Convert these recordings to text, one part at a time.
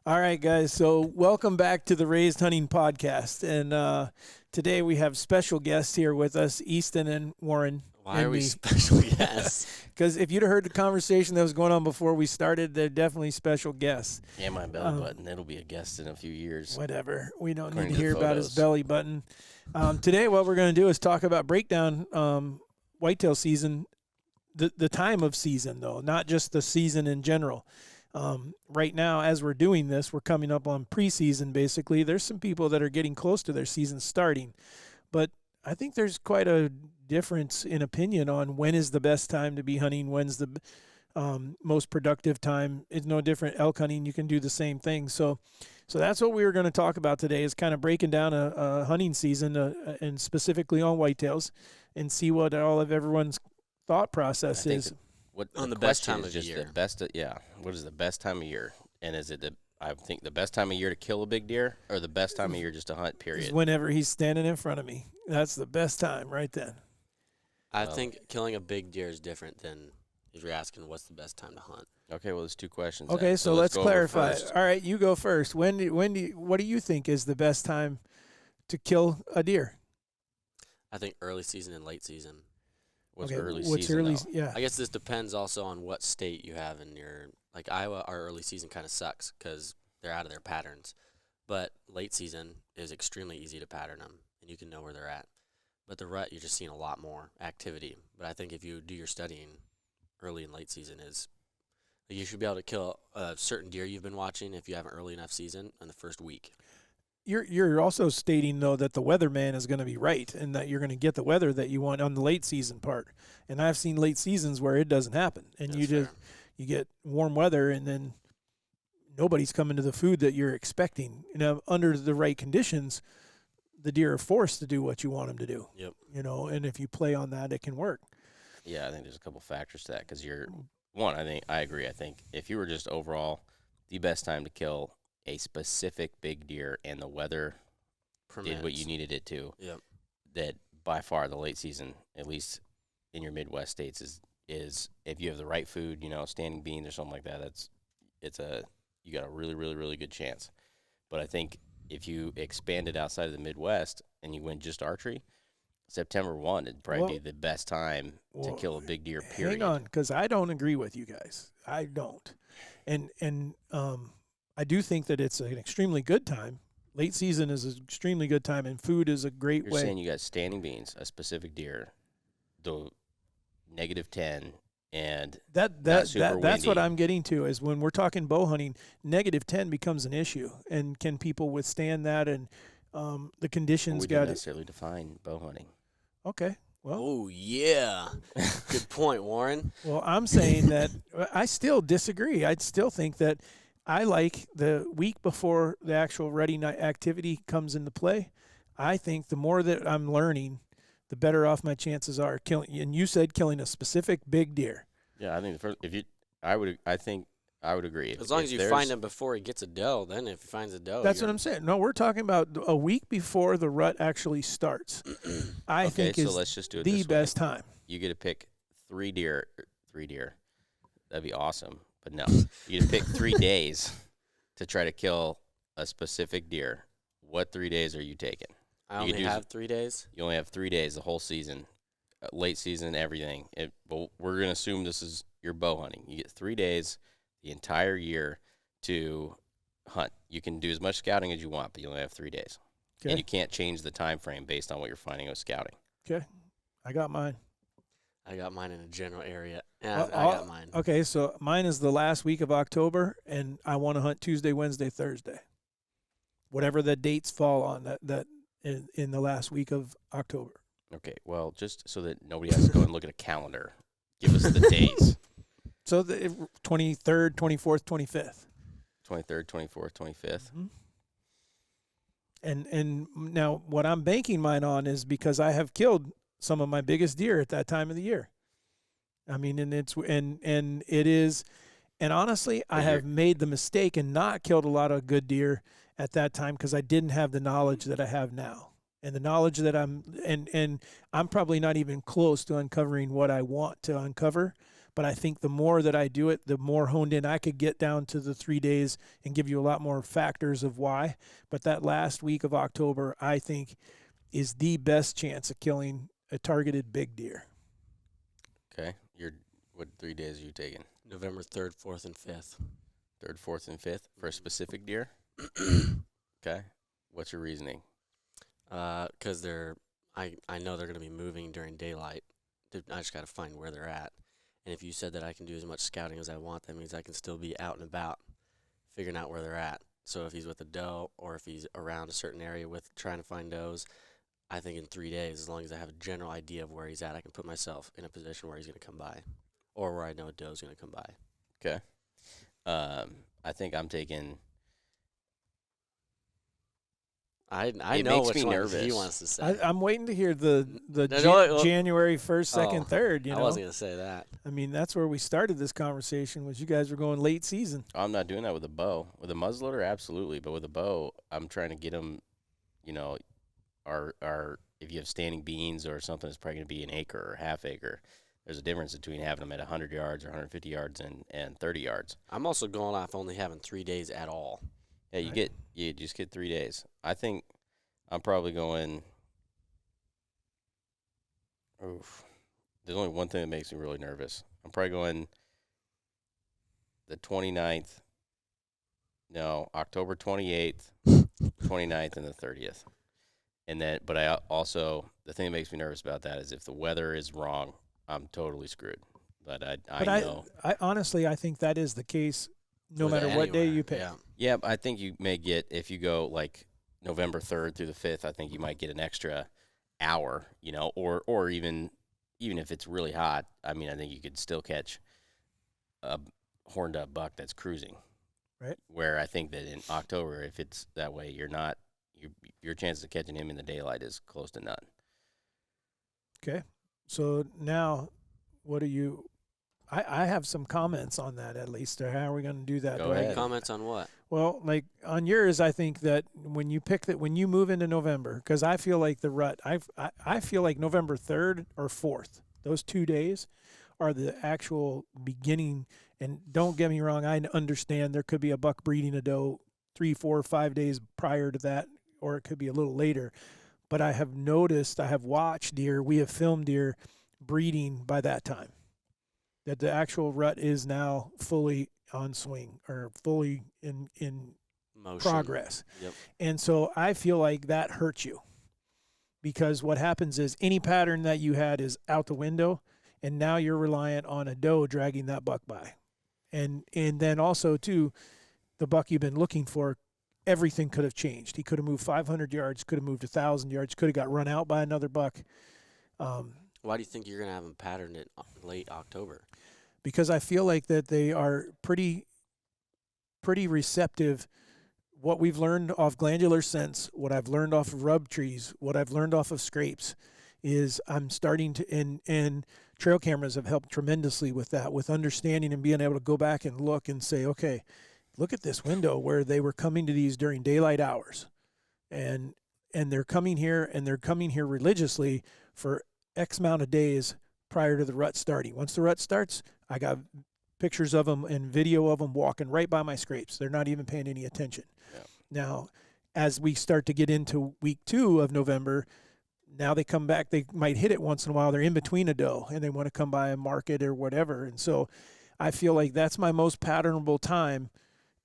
All right, guys. So, welcome back to the Raised Hunting Podcast. And today we have special guests here with us, Easton and Warren. Why and are we me. special guests? Because if you'd have heard the conversation that was going on before we started, they're definitely special guests. Yeah, my belly button. It'll be a guest in a few years. Whatever. We don't According need to to the hear about his photos. belly button. Today, what we're going to do is talk about breakdown whitetail season, the time of season, though, not just the season in general. Right now, as we're doing this, we're coming up on preseason, basically. There's some people that are getting close to their season starting. But I think there's quite a difference in opinion on when is the best time to be hunting, when's the most productive time. It's no different elk hunting. You can do the same thing. So that's what we were going to talk about today, is kind of breaking down a hunting season and specifically on whitetails, and see what all of everyone's thought process I think is. What On the question best time is of just year. the best. What is the best time of year? And is it I think the best time of year to kill a big deer, or the best time of year just to hunt? Is Period. whenever he's standing in front of me. That's the best time right then. I Well- think killing a big deer is different than if you're asking what's the best time to hunt. Okay, well, there's two questions. Okay, then. so let's let's go over clarify. first. All right, you go first. What do you think is the best time to kill a deer? I think early season and late season. What's Okay, early what's season? early? though? Yeah. I guess this depends also on what state you have in your, like Iowa, our early season kind of sucks because they're out of their patterns. But late season is extremely easy to pattern them, and you can know where they're at. But the rut, you're just seeing a lot more activity. But I think if you do your studying early and late season is, you should be able to kill a certain deer you've been watching if you have an early enough season in the first week. You're also stating though that the weatherman is going to be right, and that you're going to get the weather that you want on the late season part. And I've seen late seasons where it doesn't happen, and That's you just fair. you get warm weather, and then nobody's coming to the food that you're expecting. You know, under the right conditions, the deer are forced to do what you want them to do. Yep. You know, and if you play on that, it can work. Yeah, I think there's a couple factors to that because I think I agree. I think if you were just overall the best time to kill a specific big deer and the weather did what you Permits. needed it to, Yep. that by far the late season, at least in your Midwest states, is if you have the right food, standing beans or something like that, you got a really, really, really good chance. But I think if you expand it outside of the Midwest and you went just archery, September 1 would probably be the best time to Well, kill a big deer, period. Hang on, because I don't agree with you guys. I don't, and I do think that it's an extremely good time. Late season is an extremely good time, and food is a great You're way. saying you got standing beans, a specific deer, the -10, and That's super what windy. I'm getting to, is when we're talking bow hunting, -10 becomes an issue, and can people withstand that? And the conditions we got don't it. necessarily define bow hunting. Okay. Well, Oh, yeah. Good point, Warren. I'm saying that I still disagree. I still think that I like the week before the actual ready night activity comes into play. I think the more that I'm learning, the better off my chances are killing. And you said killing a specific big deer. Yeah, I think the first, I would agree. As long If as you there's- find him before he gets a doe, then if he finds a doe, That's what I'm saying. No, we're talking about a week before the rut actually starts. I Okay, think so is let's just do it the this way. best time. You get to pick three deer. That'd be awesome. But no, you get to pick 3 days to try to kill a specific deer. What 3 days are you taking? I you could only do- have 3 days. You only have 3 days the whole season, late season, everything. But we're going to assume this is your bow hunting. You get 3 days the entire year to hunt. You can do as much scouting as you want, but you only have 3 days. Okay. And you can't change the time frame based on what you're finding with scouting. I got mine. I got mine in a general area. Yeah, Well, I got mine. Okay, so mine is the last week of October, and I want to hunt Tuesday, Wednesday, Thursday, whatever the dates fall on that in the last week of October. Okay, well, just so that nobody has to go and look at a calendar, give us the days. So the 23rd, 24th, 25th. 23rd, 24th, 25th. Mhm. And now what I'm banking mine on is because I have killed some of my biggest deer at that time of the year. I mean, and it is, and honestly, I But have made the mistake and not killed a lot of good deer at that time because I didn't have the knowledge that I have now. And the knowledge that I'm probably not even close to uncovering what I want to uncover, But I think the more that I do it, the more honed in I could get down to the 3 days and give you a lot more factors of why. But that last week of October, I think, is the best chance of killing a targeted big deer. Okay. What 3 days are you taking? November 3rd, 4th, and 5th. 3rd, 4th, and 5th for a specific deer? Okay. What's your reasoning? Because I know they're going to be moving during daylight. I just got to find where they're at. And if you said that I can do as much scouting as I want, that means I can still be out and about figuring out where they're at. So if he's with a doe or if he's around a certain area with trying to find does, I think in 3 days, as long as I have a general idea of where he's at, I can put myself in a position where he's going to come by or where I know a doe's going to come by. Okay. I think I'm taking. I It know makes which me one nervous. he wants to say. I'm waiting to hear the No, January 1st, 2nd, Oh, 3rd. You I know, wasn't going to say that. I mean, that's where we started this conversation. Was you guys were going late season? I'm not doing that with a bow. With a muzzleloader, absolutely, but with a bow, I'm trying to get them. You know, if you have standing beans or something, it's probably going to be an acre or half acre. There's a difference between having them at 100 yards or 150 yards and 30 yards. I'm also going off only having 3 days at all. Yeah, you just get 3 days. I think I'm probably going. Oof. There's only one thing that makes me really nervous. I'm probably going the 29th. No, October 28th, 29th, and the 30th. And then, but I also, the thing that makes me nervous about that is if the weather is wrong, I'm totally screwed. But I know. I honestly, I think that is the case no With matter what day anywhere, you pick. Yeah. Yeah, I think you may get, if you go like November 3rd through the 5th, I think you might get an extra hour, you know, or even if it's really hot, I mean, I think you could still catch a horned up buck that's cruising. Right. Where I think that in October, if it's that way, your chances of catching him in the daylight is close to none. Okay. So now, what do you? I have some comments on that at least. Or how are we going to do that? Go Do I ahead. get- Comments on what? Well, like on yours, I think that when you pick that, when you move into November, because I feel like the rut, I feel like November 3rd or 4th, those 2 days are the actual beginning. And don't get me wrong, I understand there could be a buck breeding a doe 3, 4, 5 days prior to that, or it could be a little later. But I have noticed, I have watched deer, we have filmed deer breeding by that time. That the actual rut is now fully on swing or fully in Motion. progress. Yep. And so I feel like that hurts you because what happens is any pattern that you had is out the window, and now you're reliant on a doe dragging that buck by. And then also, too, the buck you've been looking for, everything could have changed. He could have moved 500 yards, could have moved 1,000 yards, could have got run out by another buck. Why do you think you're going to have them patterned in late October? Because I feel like that they are pretty receptive. What we've learned off glandular scents, what I've learned off of rub trees, what I've learned off of scrapes, is I'm starting to and trail cameras have helped tremendously with that, with understanding and being able to go back and look and say, okay, look at this window where they were coming to these during daylight hours, and they're coming here and they're coming here religiously for X amount of days prior to the rut starting. Once the rut starts, I got pictures of them and video of them walking right by my scrapes. They're not even paying any attention. Yeah. Now, as we start to get into week 2 of November, now they come back. They might hit it once in a while. They're in between a doe, and they want to come by a market or whatever. And so I feel like that's my most patternable time.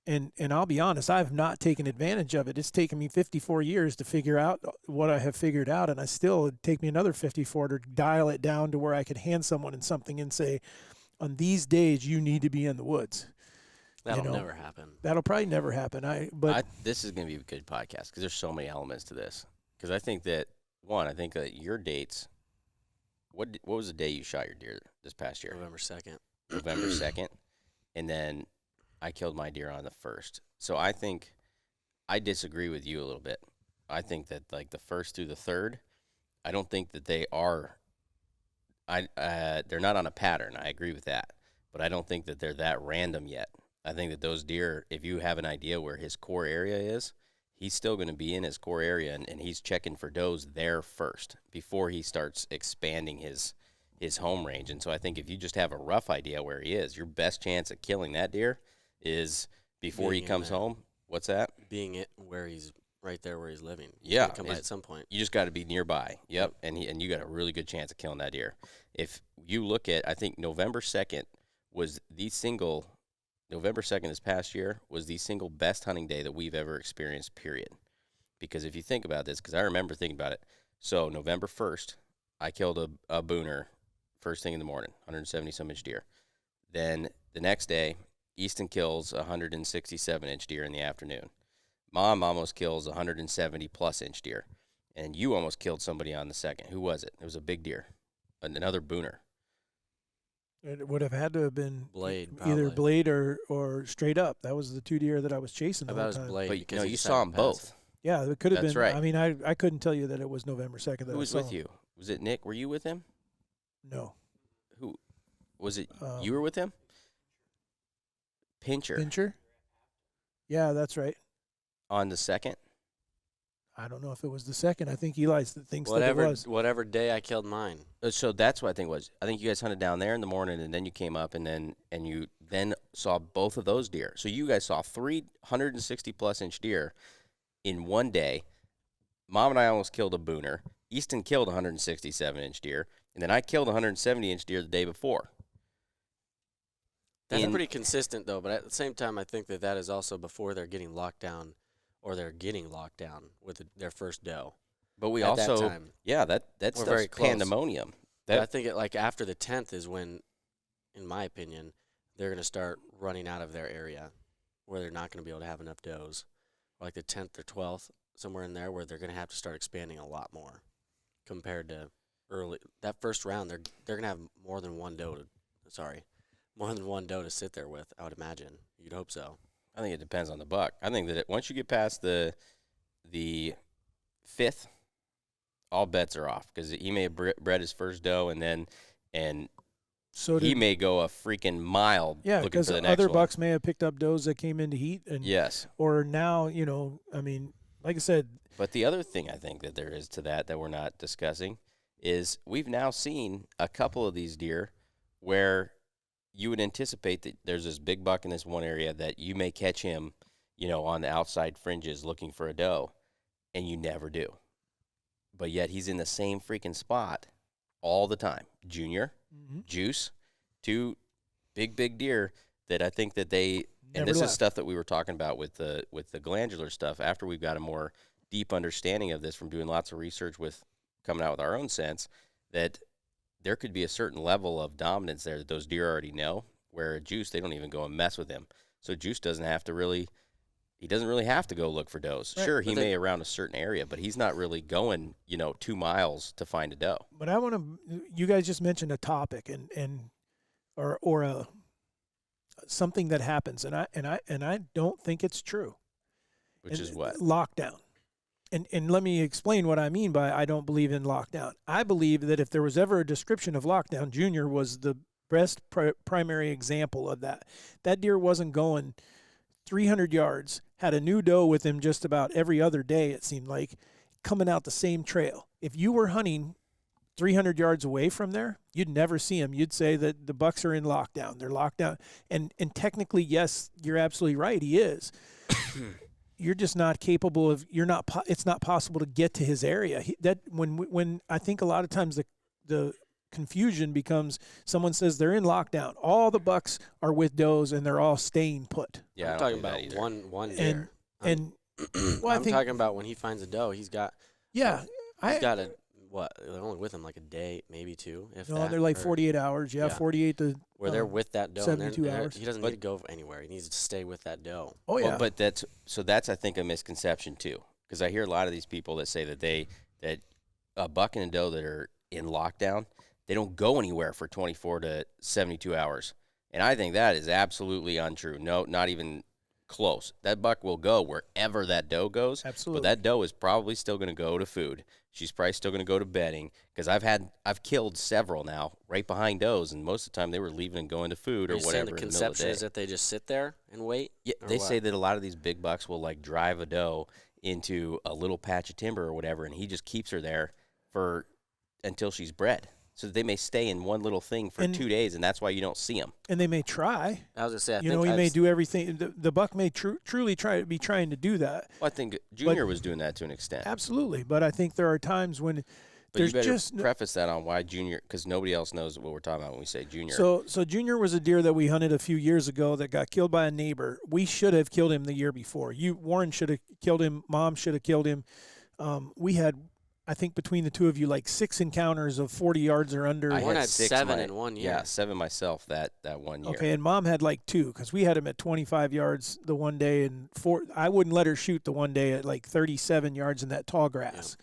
And I'll be honest, I've not taken advantage of it. It's taken me 54 years to figure out what I have figured out, and it'd take me another 54 to dial it down to where I could hand someone in something and say, on these days, you need to be in the woods. That'll know, never happen. That'll probably never happen. This is going to be a good podcast because there's so many elements to this. Because I think that your dates. What was the day you shot your deer this past year? November 2nd. November 2nd, and then I killed my deer on the 1st. So I think I disagree with you a little bit. I think that like the 1st through the 3rd, I don't think that they are. They're not on a pattern. I agree with that, but I don't think that they're that random yet. I think that those deer, if you have an idea where his core area is, he's still going to be in his core area, and he's checking for does there first before he starts expanding his his home range. And so I think if you just have a rough idea where he is, your best chance at killing that deer is before Being he in comes there. home. What's that? Being it where he's right there where he's living. He's Yeah, gonna come by it's- at some point. You just got to be nearby. Yep, and you got a really good chance of killing that deer. If you look at, I think November 2nd was the single. November 2nd this past year was the single best hunting day that we've ever experienced. Period. Because if you think about this, because I remember thinking about it. So November 1st, I killed a booner first thing in the morning, 170 some inch deer. Then the next day, Easton kills a 167 inch deer in the afternoon. Mom almost kills a 170 plus inch deer. And you almost killed somebody on the second. Who was it? It was a big deer, another booner. It would have had to have been Blade, either probably. Blade or straight up. That was the two deer that I was chasing I the bet it whole was time. Blade. But because no, he you just saw happened them to pass both. it. Yeah, it could have That's been. right. I mean, I couldn't tell you that it was November 2nd. That Who I was saw with him. you? Was it Nick? Were you with him? No. Who was it? Um, You were with him? Pincher Pincher? Yeah, that's right. on the second. I don't know if it was the second. I think Eli thinks that it was. Whatever day I killed mine. So that's what I think was. I think you guys hunted down there in the morning, and then you came up, and you then saw both of those deer. So you guys saw 360 plus inch deer in one day. Mom and I almost killed a booner. Easton killed a 167 inch deer, and then I killed a 170 inch deer the day before. That's In- pretty consistent though. But at the same time, I think that is also before they're getting locked down, or they're getting locked down with their first doe. But we At also, that time. yeah, that We're stuff's very close. pandemonium. But I That think like after the 10th is when, in my opinion, they're going to start running out of their area, where they're not going to be able to have enough does. Like the 10th or 12th, somewhere in there, where they're going to have to start expanding a lot more, compared to early. That first round, they're going to have more than one doe to sit there with. I would imagine. You'd hope so. I think it depends on the buck. I think that once you get past the 5th, all bets are off because he may have bred his first doe and So he did, may go a freaking mile yeah, looking because for the next other one. bucks may have picked up does that came into heat, and Yes, or now, I mean, like I said, but the other thing I think that there is to that we're not discussing is we've now seen a couple of these deer where you would anticipate that there's this big buck in this one area that you may catch him, on the outside fringes looking for a doe, and you never do. But yet he's in the same freaking spot all the time. Junior, Juice, two big deer that I think that they and never this left. is stuff that we were talking about with the glandular stuff after we've got a more deep understanding of this from doing lots of research with coming out with our own sense that there could be a certain level of dominance there that those deer already know, where Juice, they don't even go and mess with him. So Juice doesn't really have to go look for does. Right, Sure, he but then- may around a certain area, but he's not really going, 2 miles to find a doe. But I want to. You guys just mentioned a topic or a something that happens, and I don't think it's true. Which is what? Lockdown. And let me explain what I mean by I don't believe in lockdown. I believe that if there was ever a description of lockdown, Junior was the best primary example of that. That deer wasn't going 300 yards, had a new doe with him just about every other day, it seemed like, coming out the same trail. If you were hunting 300 yards away from there, you'd never see him. You'd say that the bucks are in lockdown. They're locked down. And technically, yes, you're absolutely right. He is. You're just not capable of. It's not possible to get to his area. When I think a lot of times the confusion becomes someone says they're in lockdown. All the bucks are with does and they're all staying put. Yeah, I I'm don't talking do that about either. one And deer. and well, I I'm think talking about when he finds a doe, he's got yeah. he's got a what? They're only with him like a day, maybe two. If No, that, they're like or 48 hours. Yeah, Yeah. 48 to. Where they're with that doe. and 72 hours. He doesn't But- need to go anywhere. He needs to stay with that doe. Oh yeah. Well, but that's I think a misconception too, because I hear a lot of these people that say that a buck and a doe that are in lockdown, they don't go anywhere for 24 to 72 hours, and I think that is absolutely untrue. No, not even close. That buck will go wherever that doe goes. Absolutely. But that doe is probably still going to go to food. She's probably still going to go to bedding because I've killed several now right behind does, and most of the time they were leaving and going to food or Are you saying whatever the in the middle of the conception day. is that they just sit there and wait? Yeah, or they what? say that a lot of these big bucks will like drive a doe into a little patch of timber or whatever, and he just keeps her there until she's bred. so that they may stay in one little thing for And- 2 days, and that's why you don't see them. And they may try. I was gonna say, I You think know, he I've may s- do everything. The buck may truly be trying to do that. Well, I think Junior was doing that to an extent. Absolutely. But I think there are times when But there's you better just preface that on why Junior, because nobody else knows what we're talking about when we say Junior. So Junior was a deer that we hunted a few years ago that got killed by a neighbor. We should have killed him the year before. Warren should have killed him. Mom should have killed him. We had, I think, between the two of you, like 6 encounters of 40 yards or under. Warren had 6 7 in 1 year. Yeah, 7 myself that 1 year. Okay, and Mom had like 2 because we had him at 25 yards the one day, and 4. I wouldn't let her shoot the one day at like 37 yards in that tall grass,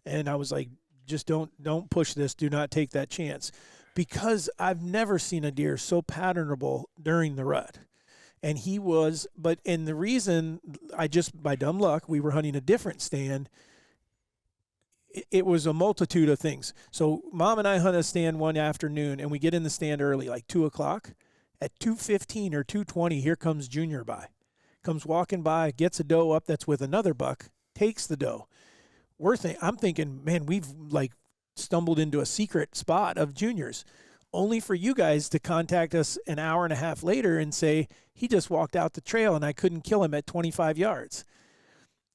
and I was like, just don't push this. Do not take that chance, because I've never seen a deer so patternable during the rut. And he was, and the reason by dumb luck, we were hunting a different stand. It was a multitude of things. So Mom and I hunt a stand one afternoon, and we get in the stand early, like 2 o'clock. At 2:15 or 2:20, here comes Junior by. Comes walking by, gets a doe up that's with another buck, takes the doe. I'm thinking, man, we've like stumbled into a secret spot of Junior's, only for you guys to contact us an hour and a half later and say he just walked out the trail and I couldn't kill him at 25 yards.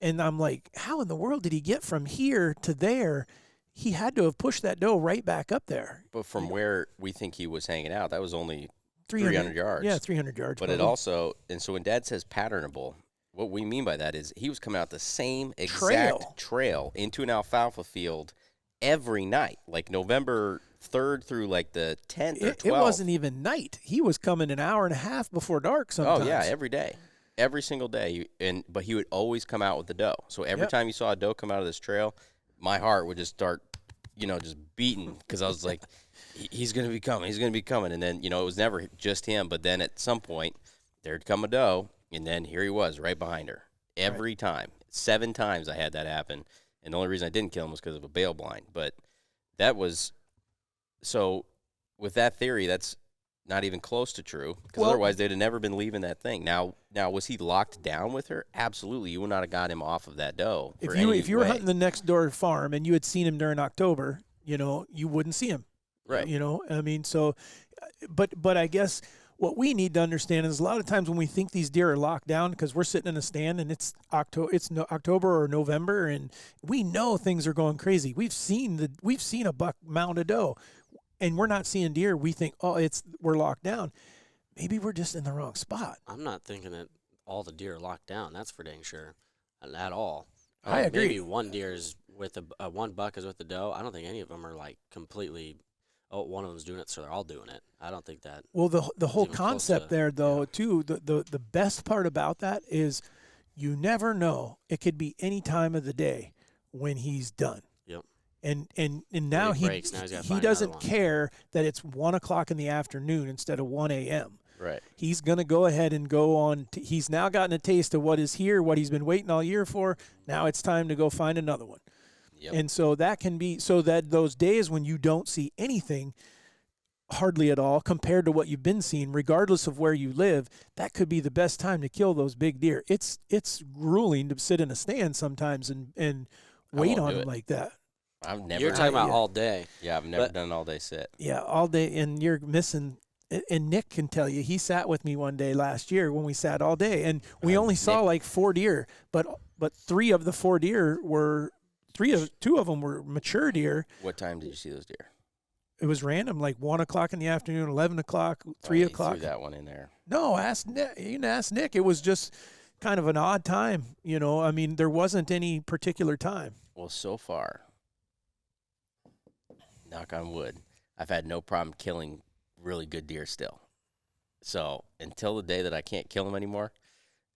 And I'm like, how in the world did he get from here to there? He had to have pushed that doe right back up there. But from where we think he was hanging out, that was only 300 yards. Yeah, 300 yards. But it also, and so when Dad says patternable, what we mean by that is he was coming out the same exact trail into an alfalfa field every night, like November 3rd through like the 10th or 12th. It wasn't even night. He was coming an hour and a half before dark sometimes. Oh, yeah, every day. Every single day. But he would always come out with the doe. So every time you saw a doe come out of this trail, my heart would just start, just beating, because I was like, he's going to be coming. He's going to be coming. And then, it was never just him. But then at some point, there'd come a doe, and then here he was right behind her every time. 7 times I had that happen. And the only reason I didn't kill him was because of a bail blind. But that was – so with that theory, that's not even close to true, because otherwise they'd have never been leaving that thing. Now, was he locked down with her? Absolutely. You would not have got him off of that doe. If you were hunting the next door farm and you had seen him during October, you wouldn't see him. Right. I mean, so – but I guess – what we need to understand is a lot of times when we think these deer are locked down because we're sitting in a stand and it's October or November and we know things are going crazy. We've seen a buck mount a doe, and we're not seeing deer. We think, we're locked down. Maybe we're just in the wrong spot. I'm not thinking that all the deer are locked down. That's for dang sure, at all. I agree. Maybe one deer is with one buck is with the doe. I don't think any of them are like completely. Oh, one of them's doing it, so they're all doing it. I don't think that. Well, the whole even close concept to- there, though, too, the best part about that is you never know. It could be any time of the day when he's done. Yep. And now he breaks, now he's gotta find doesn't another one. care that it's 1 o'clock in the afternoon instead of 1 a.m. Right. He's going to go ahead and go on. He's now gotten a taste of what is here, what he's been waiting all year for. Now it's time to go find another one. Yep. And so that can be so that those days when you don't see anything hardly at all compared to what you've been seeing, regardless of where you live, that could be the best time to kill those big deer. It's grueling to sit in a stand sometimes and wait won't on do them it. like that. I've never. You're talking about yeah. all day. Yeah, I've never but- done an all-day sit. Yeah, all day, and you're missing. And Nick can tell you, he sat with me one day last year when we sat all day, and we only saw Nick- like 4 deer, but 3 of the 4 deer were 2 of them were mature deer. What time did you see those deer? It was random, like 1 o'clock in the afternoon, 11 o'clock, 3 He o'clock. threw that one in there. No, ask Nick. You can ask Nick. It was just kind of an odd time, I mean, there wasn't any particular time. Well, so far, knock on wood, I've had no problem killing really good deer still. So until the day that I can't kill them anymore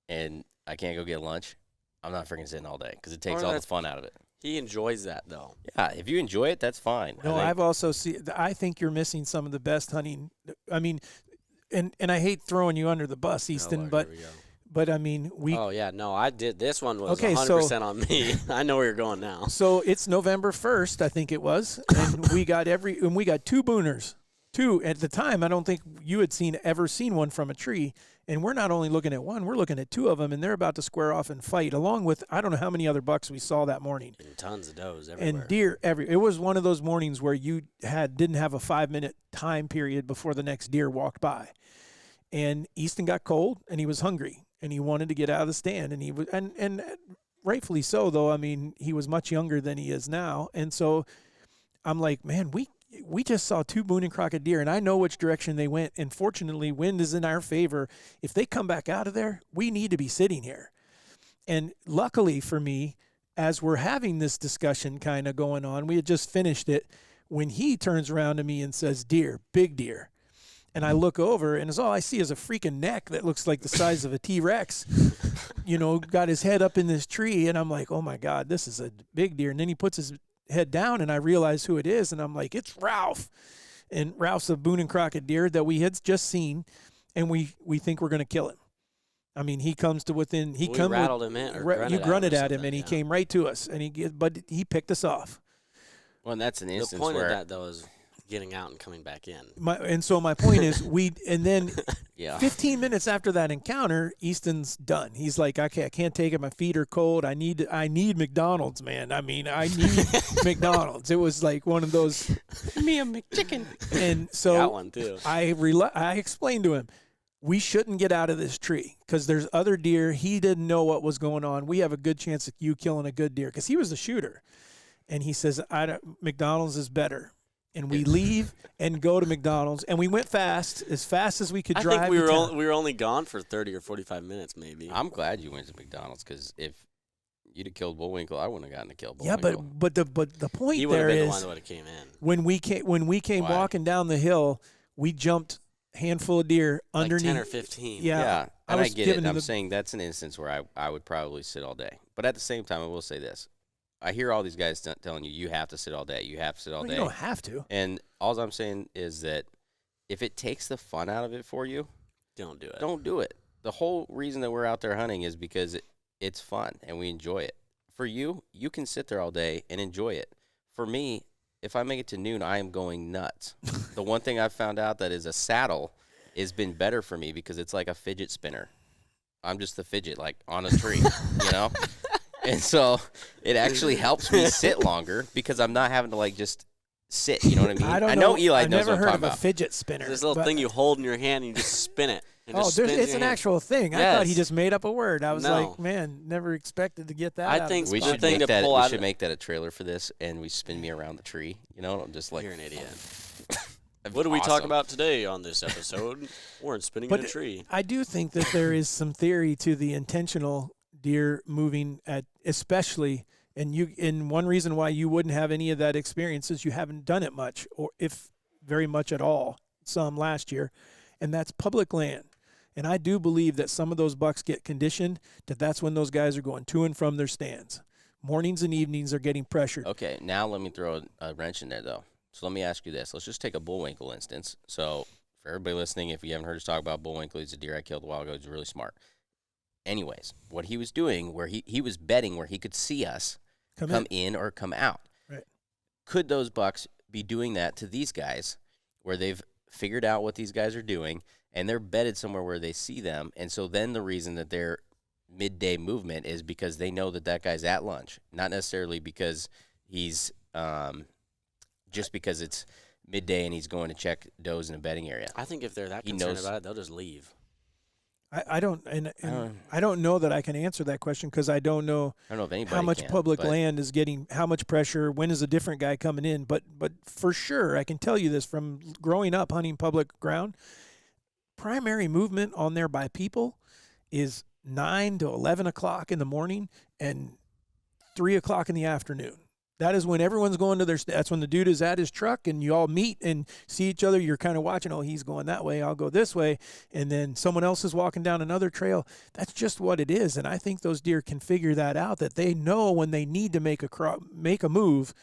and I can't go get lunch, I'm not freaking sitting all day because it takes Or all the that's- fun out of it. He enjoys that though. Yeah, if you enjoy it, that's fine. No, I've also seen. I think you're missing some of the best hunting. I mean, and I hate throwing you under the bus, Easton, Oh, Lord, here we go. but I mean Oh yeah, no, I did. This one was Okay, 100% on me. I know where you're going now. So it's November 1st, I think it was, and we got 2 booners. 2 at the time. I don't think you had ever seen one from a tree, And we're not only looking at one, we're looking at two of them, and they're about to square off and fight, along with I don't know how many other bucks we saw that morning. And tons of does everywhere. And deer it was one of those mornings where you didn't have a 5-minute time period before the next deer walked by. And Easton got cold and he was hungry and he wanted to get out of the stand, and he was and rightfully so, though. I mean, he was much younger than he is now. And so I'm like, man, we just saw two Boone and Crockett deer, and I know which direction they went. And fortunately, wind is in our favor. If they come back out of there, we need to be sitting here. And luckily for me, as we're having this discussion kind of going on, we had just finished it when he turns around to me and says, deer, big deer. And I look over, and all I see is a freaking neck that looks like the size of a T-Rex, got his head up in this tree. And I'm like, oh, my God, this is a big deer. And then he puts his head down, and I realize who it is. And I'm like, it's Ralph. And Ralph's a Boone and Crockett deer that we had just seen, and we think we're going to kill him. I mean, he comes to within. We rattled him in. You grunted at him, and he came right to us, and he picked us off. Well, and that's an instance the point where of that, though, is getting out and coming back in. So my point is, and then yeah. 15 minutes after that encounter, Easton's done. He's like, okay, I can't take it. My feet are cold. I need McDonald's, man. I mean, I need McDonald's. It was like one of those. Me a McChicken. And so Got one too. I explained to him, we shouldn't get out of this tree because there's other deer. He didn't know what was going on. We have a good chance of you killing a good deer because he was the shooter. And he says, McDonald's is better. And we leave and go to McDonald's, and we went as fast as we could drive. I think we were only gone for 30 or 45 minutes, maybe. I'm glad you went to McDonald's, because if you'd have killed Bullwinkle, I wouldn't have gotten to kill Yeah, Bullwinkle. but the point he would have there been the is one that would have came in. when we came Why? walking down the hill, we jumped a handful of deer Like underneath 10 or 15. Yeah, and I was get giving it. him I'm saying that's an instance where I would probably sit all day. But at the same time, I will say this. I hear all these guys telling you have to sit all day. You have to sit all day. You don't have to. And all I'm saying is that if it takes the fun out of it for you, Don't do it. don't do it. The whole reason that we're out there hunting is because it's fun and we enjoy it. For you, you can sit there all day and enjoy it. For me, if I make it to noon, I am going nuts. The one thing I've found out that is a saddle has been better for me because it's like a fidget spinner. I'm just the fidget, like on a tree, And so it actually helps me sit longer because I'm not having to like just sit. You know what I mean? I know Eli knows knows what what I'm I'm talking talking about. about. Fidget spinner. This little thing you hold in your hand and you just spin it. It just spins it's your an hand. actual thing. I thought he Yes. just made up a word. I was No. like, man, never expected to get that. I out of think this We It's podcast. the thing to pull we out should of- make that a trailer for this, and we spin me around the tree. I'm just like, You're an idiot. that'd be What do we talk awesome. about today on this episode? We're spinning in a tree. I do think that there is some theory to the intentional deer moving especially, and one reason why you wouldn't have any of that experience is you haven't done it much, or if very much at all, some last year, and that's public land. And I do believe that some of those bucks get conditioned that's when those guys are going to and from their stands. Mornings and evenings are getting pressured. Okay, now let me throw a wrench in there, though. So let me ask you this. Let's just take a Bullwinkle instance. So for everybody listening, if you haven't heard us talk about Bullwinkle, he's a deer I killed a while ago. He's really smart. Anyways, what he was doing, where he was betting where he could see us come in or come out. Right. Could those bucks be doing that to these guys where they've figured out what these guys are doing and they're bedded somewhere where they see them? And so then the reason that they're midday movement is because they know that guy's at lunch, not necessarily because he's just because it's midday and he's going to check does in a bedding area. I think if they're that He concerned knows- about it, they'll just leave. I don't, and I don't know that I can answer that question because I don't know I don't know if anybody how much can, public but land is getting, how much pressure, when is a different guy coming in. But for sure, I can tell you this from growing up hunting public ground, primary movement on there by people is 9 to 11 o'clock in the morning and 3 o'clock in the afternoon. That is when everyone's going to that's when the dude is at his truck and you all meet and see each other. You're kind of watching, he's going that way, I'll go this way. And then someone else is walking down another trail. That's just what it is. And I think those deer can figure that out, that they know when they need to make a move,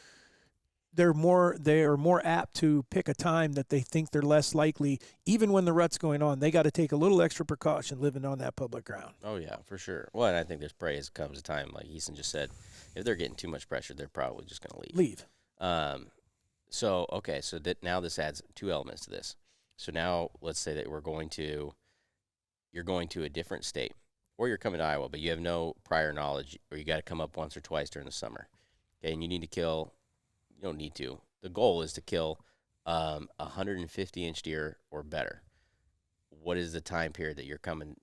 they are more apt to pick a time that they think they're less likely, even when the rut's going on. They got to take a little extra precaution living on that public ground. Oh, yeah, for sure. Well, and I think there's praise comes a time, like Easton just said, if they're getting too much pressure, they're probably just going to leave. So now this adds two elements to this. So now let's say that we're going to you're going to a different state, or you're coming to Iowa, but you have no prior knowledge, or you got to come up once or twice during the summer. Okay, and you need to kill. You don't need to. The goal is to kill 150-inch deer or better. What is the time period that you're going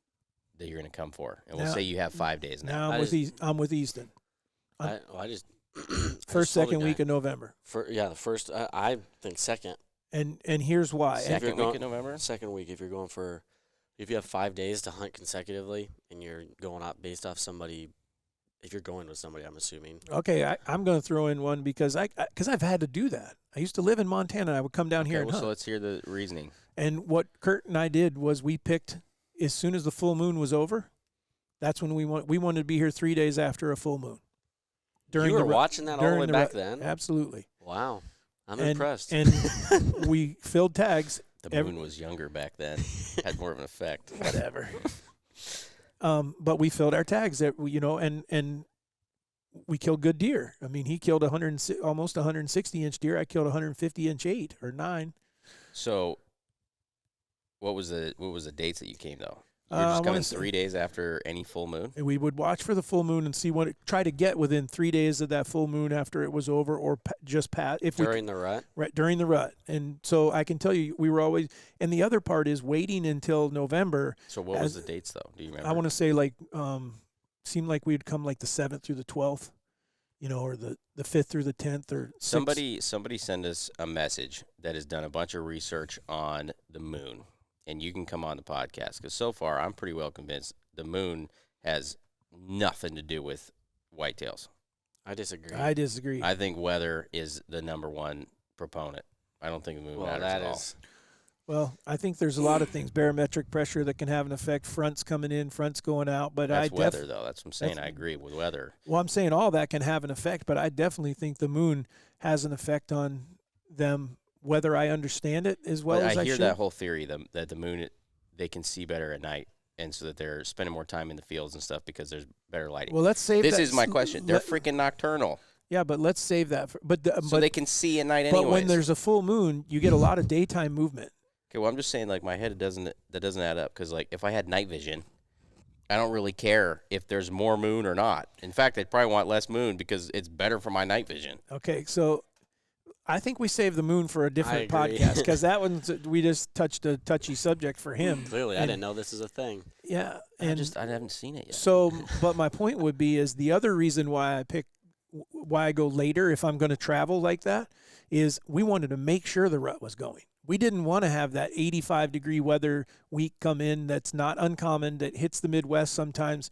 to come for? And we'll say you have 5 days now. I'm with Easton. I just First, second week of November. The first. I think second. And here's why. Second week in November. Second week, if you have 5 days to hunt consecutively, and you're going out based off somebody. If you're going with somebody, I'm assuming. Okay, I'm going to throw in one because I've had to do that. I used to live in Montana. I would come down here and hunt. So let's hear the reasoning. And what Kurt and I did was we picked as soon as the full moon was over. That's when we wanted to be here 3 days after a full moon. You were watching that all the way back then? Absolutely. Wow, I'm impressed. And we filled tags. The moon was younger back then. Had more of an effect. Whatever. But we filled our tags that and we killed good deer. I mean, he killed almost 160-inch deer. I killed 150-inch 8 or 9. So, what was the dates that you came though? You were just coming 3 days after any full moon. And we would watch for the full moon and see try to get within 3 days of that full moon after it was over, or just past. During the rut. Right, during the rut. And so I can tell you, we were always. And the other part is waiting until November. So what was the dates though? Do you remember? I want to say seemed like we'd come like the 7th through the 12th, or the 5th through the 10th or 6th. Somebody send us a message that has done a bunch of research on the moon. And you can come on the podcast, because so far I'm pretty well convinced the moon has nothing to do with whitetails. I disagree. I think weather is the number one proponent. I don't think the moon matters at all. Well, I think there's a lot of things, barometric pressure that can have an effect, fronts coming in, fronts going out. But that's weather, though. That's what I'm saying. I agree with weather. Well, I'm saying all that can have an effect, but I definitely think the moon has an effect on them. Whether I understand it as well as I should. I hear that whole theory that the moon, they can see better at night, and so that they're spending more time in the fields and stuff because there's better lighting. Well, let's save this is my question. They're freaking nocturnal. Yeah, but let's save that. So they can see at night anyways. But when there's a full moon, you get a lot of daytime movement. Okay, well, I'm just saying, like, my head doesn't add up, because, like, if I had night vision, I don't really care if there's more moon or not. In fact, I'd probably want less moon because it's better for my night vision. Okay, so I think we save the moon for a different podcast, because that one's we just touched a touchy subject for him. Clearly, I didn't know this is a thing. Yeah, and I haven't seen it yet. So, but my point would be is the other reason why I go later if I'm going to travel like that is we wanted to make sure the rut was going. We didn't want to have that 85-degree weather week come in that's not uncommon, that hits the Midwest sometimes.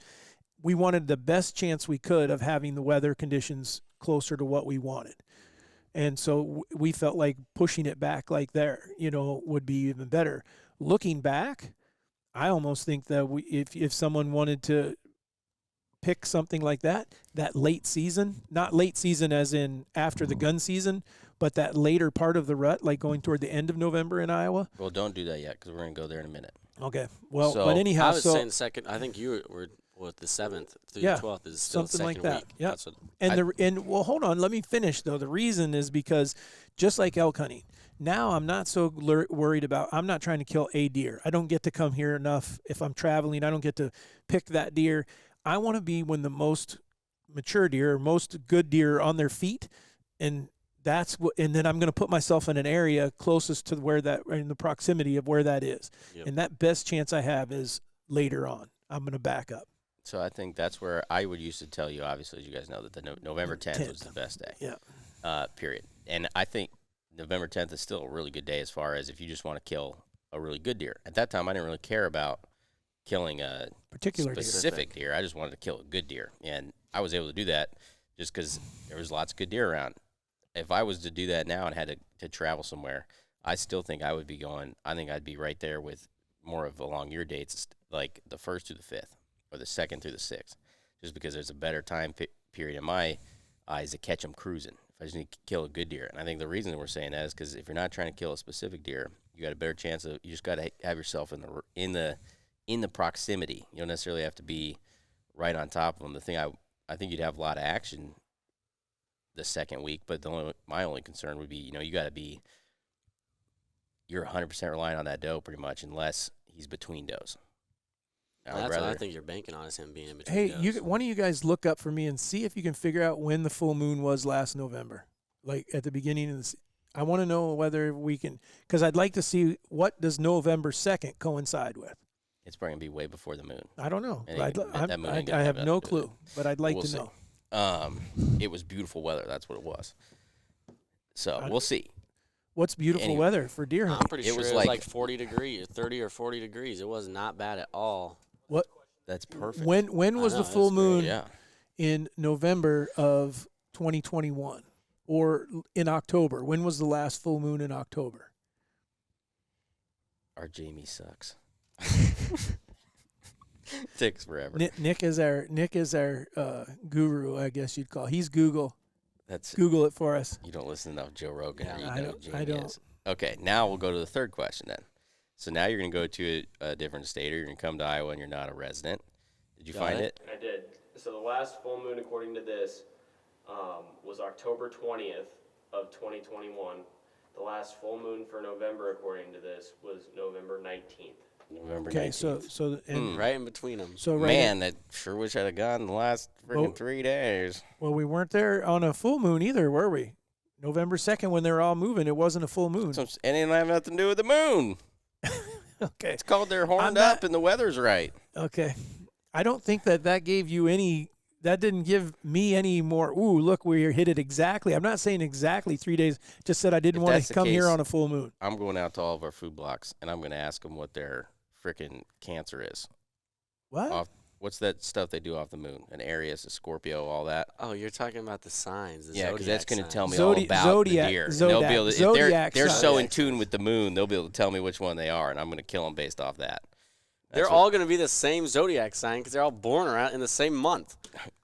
We wanted the best chance we could of having the weather conditions closer to what we wanted. And so we felt like pushing it back like there, would be even better. Looking back, I almost think that if someone wanted to pick something like that late season, not late season as in after the gun season, but that later part of the rut, like going toward the end of November in Iowa. Well, don't do that yet, because we're going to go there in a minute. Okay. Well, but anyhow. I was saying second. I think you were the 7th through the 12th is still something like that. Week. Yeah. Well, hold on. Let me finish, though. The reason is because just like elk hunting, now I'm not so worried about, I'm not trying to kill a deer. I don't get to come here enough. If I'm traveling, I don't get to pick that deer. I want to be when the most mature deer or most good deer are on their feet, and and then I'm going to put myself in an area closest to where in the proximity of where that is. Yep. And that best chance I have is later on. I'm going to back up. So I think that's where I would used to tell you, obviously, as you guys know, that the November 10th was the best day. Yeah. Period. And I think November 10th is still a really good day as far as if you just want to kill a really good deer. At that time, I didn't really care about killing a particular specific deer. I just wanted to kill a good deer. And I was able to do that just because there was lots of good deer around. If I was to do that now and had to travel somewhere, I still think I would be going. I think I'd be right there with more of along your dates, like the 1st through the 5th or the 2nd through the 6th, just because there's a better time period in my eyes to catch them cruising. If I just need to kill a good deer. And I think the reason that we're saying that is because if you're not trying to kill a specific deer, you got a better chance of, you just got to have yourself in the proximity. You don't necessarily have to be right on top of them. The thing I think you'd have a lot of action the second week, but my only concern would be, you got to be, you're 100% relying on that doe pretty much, unless he's between does. That's what I think you're banking on, is him being in between. Hey, goes. one of you guys look up for me and see if you can figure out when the full moon was last November, like at the beginning of the. I want to know whether we can, because I'd like to see what does November 2nd coincide with. It's probably gonna be way before the moon. I don't know. And that moon ain't I gonna have have no nothing to do with clue, but I'd like We'll to see. know. It was beautiful weather. That's what it was. So I- we'll see. What's beautiful Anyway. weather for deer I'm hunting? pretty It sure was it was like- like 40 degrees, 30 or 40 degrees. It was not bad at all. What? That's perfect. When was I the know, it full was great. moon Yeah. in November of 2021, or in October? When was the last full moon in October? Our Jamie sucks. Takes forever. Nick is our guru, I guess you'd call. He's Google. That's Google it for us. you don't listen enough Joe Rogan. Yeah, or you I know don't- Jamie I don't. Is. Okay, now we'll go to the third question then. So now you're going to go to a different state, or you're going to come to Iowa and you're not a resident. Did you Got find it. it? I did. So the last full moon, according to this, was October 20th of 2021. The last full moon for November, according to this, was November 19th. November Okay, 19th. so and Right in between them. so right. Man, that sure wish I'd have gone the last freaking Well- 3 days. Well, we weren't there on a full moon either, were we? November 2nd, when they were all moving, it wasn't a full moon. And it don't have nothing to do with the moon. Okay. It's called they're horned not- up and the weather's right. Okay. I don't think that gave you any. That didn't give me any more. Ooh, look, we hit it exactly. I'm not saying exactly 3 days. Just said I didn't If want that's to the come here case- on a full moon. I'm going out to all of our food blocks and I'm going to ask them what their freaking cancer is. What? Off, what's that stuff they do off the moon? An Arius, a Scorpio, all that. Oh, you're talking about the signs. The Yeah, because that's going going to tell me Zodi- all about Zodiac- the deer. And Zodiac- they'll be able to, if Zodiac they're so in signs. tune with the moon, they'll be able to tell me which one they are, and I'm going to kill them based off that. They're That's what- all going to be the same zodiac sign because they're all born around in the same month.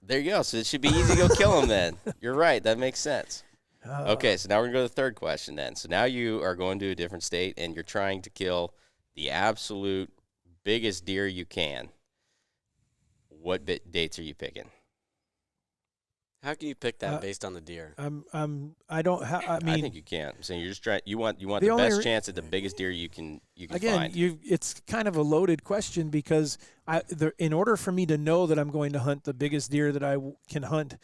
There you go. So it should be easy to go kill them then. You're right. That makes sense. Okay, so now we're going to go to the third question then. So now you are going to a different state, and you're trying to kill the absolute biggest deer you can. What dates are you picking? How can you pick that Uh, based on the deer? I don't. I mean, I think you can. I'm saying you're just trying. You want The the only best re- chance at the biggest deer you can again, find. it's kind of a loaded question because in order for me to know that I'm going to hunt the biggest deer that I can hunt,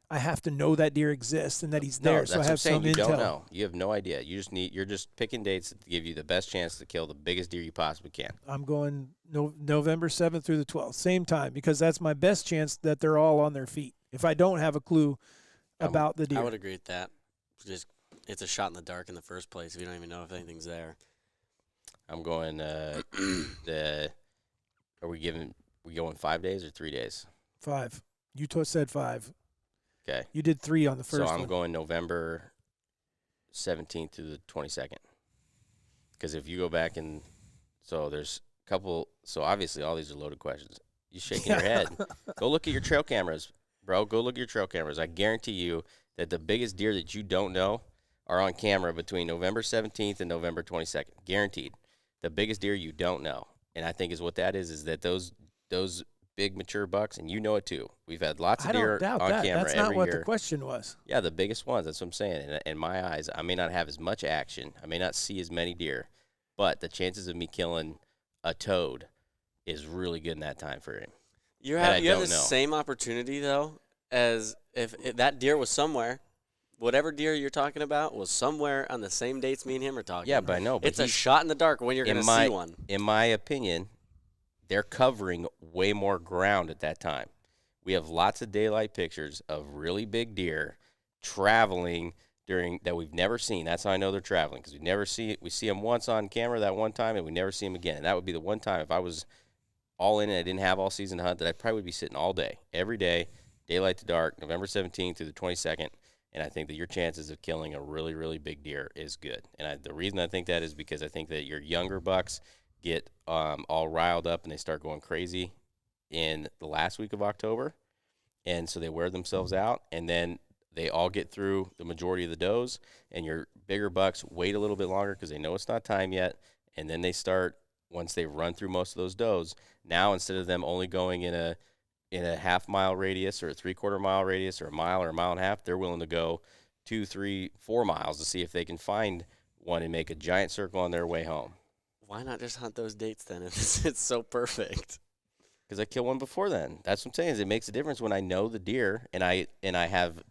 I have to know that deer exists and that he's No, there. that's So I what I'm have saying. some You intel. don't know. You have no idea. You're just picking dates that give you the best chance to kill the biggest deer you possibly can. I'm going November 7th through the 12th, same time, because that's my best chance that they're all on their feet. If I don't have a clue about the deer, I would agree with that. It's a shot in the dark in the first place if you don't even know if anything's there. I'm going. Are we going 5 days or 3 days? 5. You said 5. Okay. You did 3 on the first So I'm one. going November 17th to the 22nd. Because if you go back and so there's a couple. So obviously all these are loaded questions. You shaking your head. Go look at your trail cameras, bro. Go look at your trail cameras. I guarantee you that the biggest deer that you don't know are on camera between November 17th and November 22nd. Guaranteed. The biggest deer you don't know. And I think is what that is that those big mature bucks, and you know it too. We've had lots of I deer don't doubt on that. camera That's not every what year. the question was. Yeah, the biggest ones. That's what I'm saying. In my eyes, I may not have as much action. I may not see as many deer, but the chances of me killing a toad is really good in that time frame. You That I have the don't know. same opportunity though as if that deer was somewhere. Whatever deer you're talking about was somewhere on the same dates me and him are talking. Yeah, but I know. But It's a shot in the dark when you're going to see one. In my opinion, they're covering way more ground at that time. We have lots of daylight pictures of really big deer traveling during that we've never seen. That's how I know they're traveling because we see them once on camera that one time and we never see them again. And that would be the one time if I was all in and I didn't have all season to hunt that I probably would be sitting all day, every day, daylight to dark, November 17th through the 22nd. And I think that your chances of killing a really, really big deer is good. And the reason I think that is because I think that your younger bucks get all riled up and they start going crazy in the last week of October. And so they wear themselves out. And then they all get through the majority of the does. And your bigger bucks wait a little bit longer because they know it's not time yet. And then they start, once they've run through most of those does, now instead of them only going in a half-mile radius or a three-quarter-mile radius or a mile and a half, they're willing to go 2, 3, 4 miles to see if they can find one and make a giant circle on their way home. Why not just hunt those dates then if it's so perfect? because I kill one before then. That's what I'm saying. Is it makes a difference when I know the deer and I have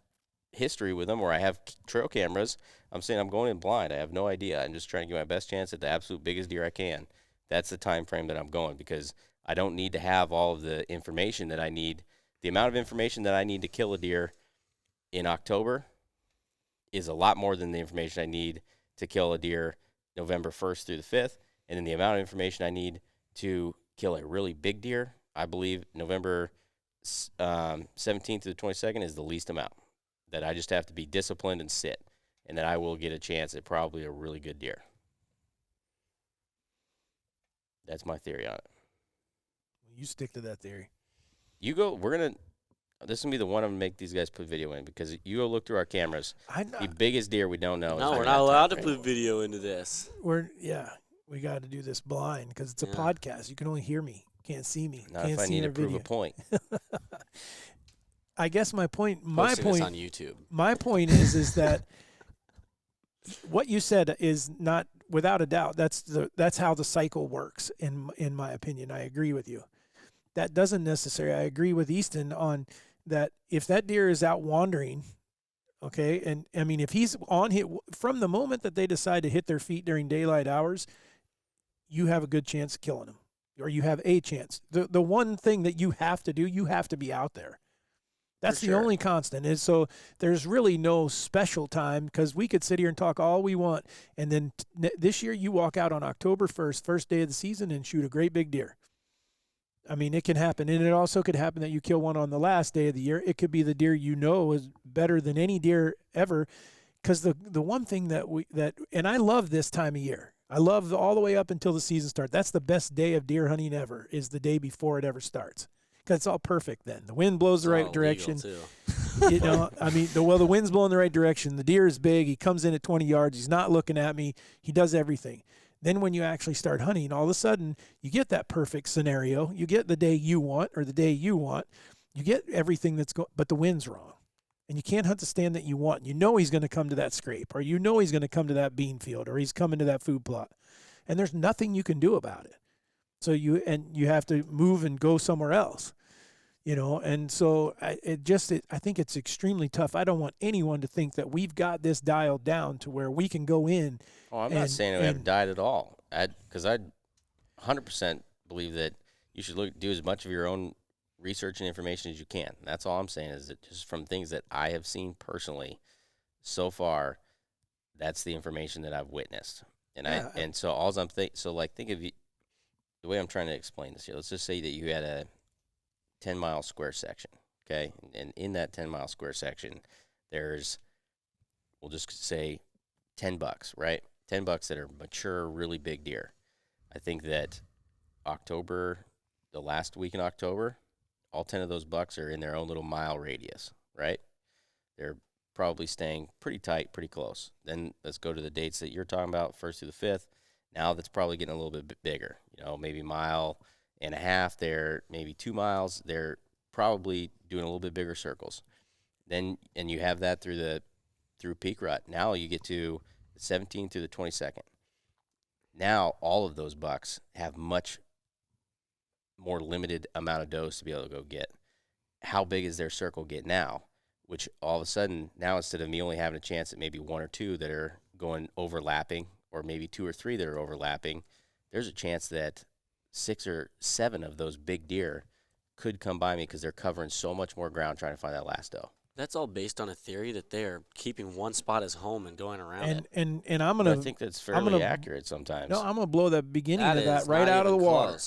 history with them, or I have trail cameras. I'm saying I'm going in blind. I have no idea. I'm just trying to get my best chance at the absolute biggest deer I can. That's the time frame that I'm going, because I don't need to have all of the information that I need. The amount of information that I need to kill a deer in October is a lot more than the information I need to kill a deer November 1st through the 5th. And then the amount of information I need to kill a really big deer, I believe November 17th through the 22nd is the least amount. That I just have to be disciplined and sit, and that I will get a chance at probably a really good deer. That's my theory on it. You stick to that theory. You go. This is gonna be the one I'm gonna make these guys put video in, because you go look through our cameras. The biggest deer we don't know. No, we're not allowed to put video into this. We got to do this blind because it's a podcast. You can only hear me, can't see me. Not can't if I see need to our prove video. a point. I guess my point. Posting this on YouTube. My point is that what you said is not without a doubt. That's how the cycle works. In my opinion, I agree with you. That doesn't necessarily. I agree with Easton on that. If that deer is out wandering, okay, and I mean if he's on hit from the moment that they decide to hit their feet during daylight hours, you have a good chance of killing him, or you have a chance. The one thing that you have to do, you have to be out there. That's the only constant. And so there's really no special time, because we could sit here and talk all we want. And then this year you walk out on October 1st, first day of the season, and shoot a great big deer. I mean, it can happen. And it also could happen that you kill one on the last day of the year. It could be the deer you know is better than any deer ever. Because the one thing and I love this time of year. I love all the way up until the season starts. That's the best day of deer hunting ever, is the day before it ever starts. Because it's all perfect then. The wind blows the right direction. You know, I mean, the wind's blowing the right direction. The deer is big. He comes in at 20 yards. He's not looking at me. He does everything. Then when you actually start hunting, all of a sudden you get that perfect scenario. You get the day you want, or the day you want. You get everything but the wind's wrong. And you can't hunt the stand that you want. You know he's going to come to that scrape, or you know he's going to come to that bean field, or he's coming to that food plot. And there's nothing you can do about it. So you have to move and go somewhere else, you know. And so I think it's extremely tough. I don't want anyone to think that we've got this dialed down to where we can go in. Oh, I'm not saying we haven't died at all. Because I 100% believe that you should do as much of your own research and information as you can. That's all I'm saying, is that just from things that I have seen personally so far, that's the information that I've witnessed. And so all I'm think of the way I'm trying to explain this here. Let's just say that you had a 10-mile square section, okay? And in that 10-mile square section, there's, we'll just say 10 bucks, right? 10 bucks that are mature, really big deer. I think that the last week in October, all 10 of those bucks are in their own little mile radius, right? They're probably staying pretty tight, pretty close. Then let's go to the dates that you're talking about, 1st through the 5th. Now that's probably getting a little bit bigger, you know, maybe 1.5 miles. They're maybe 2 miles. They're probably doing a little bit bigger circles. Then, and you have that through peak rut. Now you get to the 17th through the 22nd. Now all of those bucks have much more limited amount of does to be able to go get. How big is their circle get now? Which all of a sudden, now instead of me only having a chance at maybe 1 or 2 that are going overlapping, or maybe 2 or 3 that are overlapping, there's a chance that 6 or 7 of those big deer could come by me, because they're covering so much more ground trying to find that last doe. That's all based on a theory that they are keeping one spot as home and going around it. And I'm gonna. I think that's fairly accurate sometimes. No, I'm gonna blow the beginning of that right out of the water.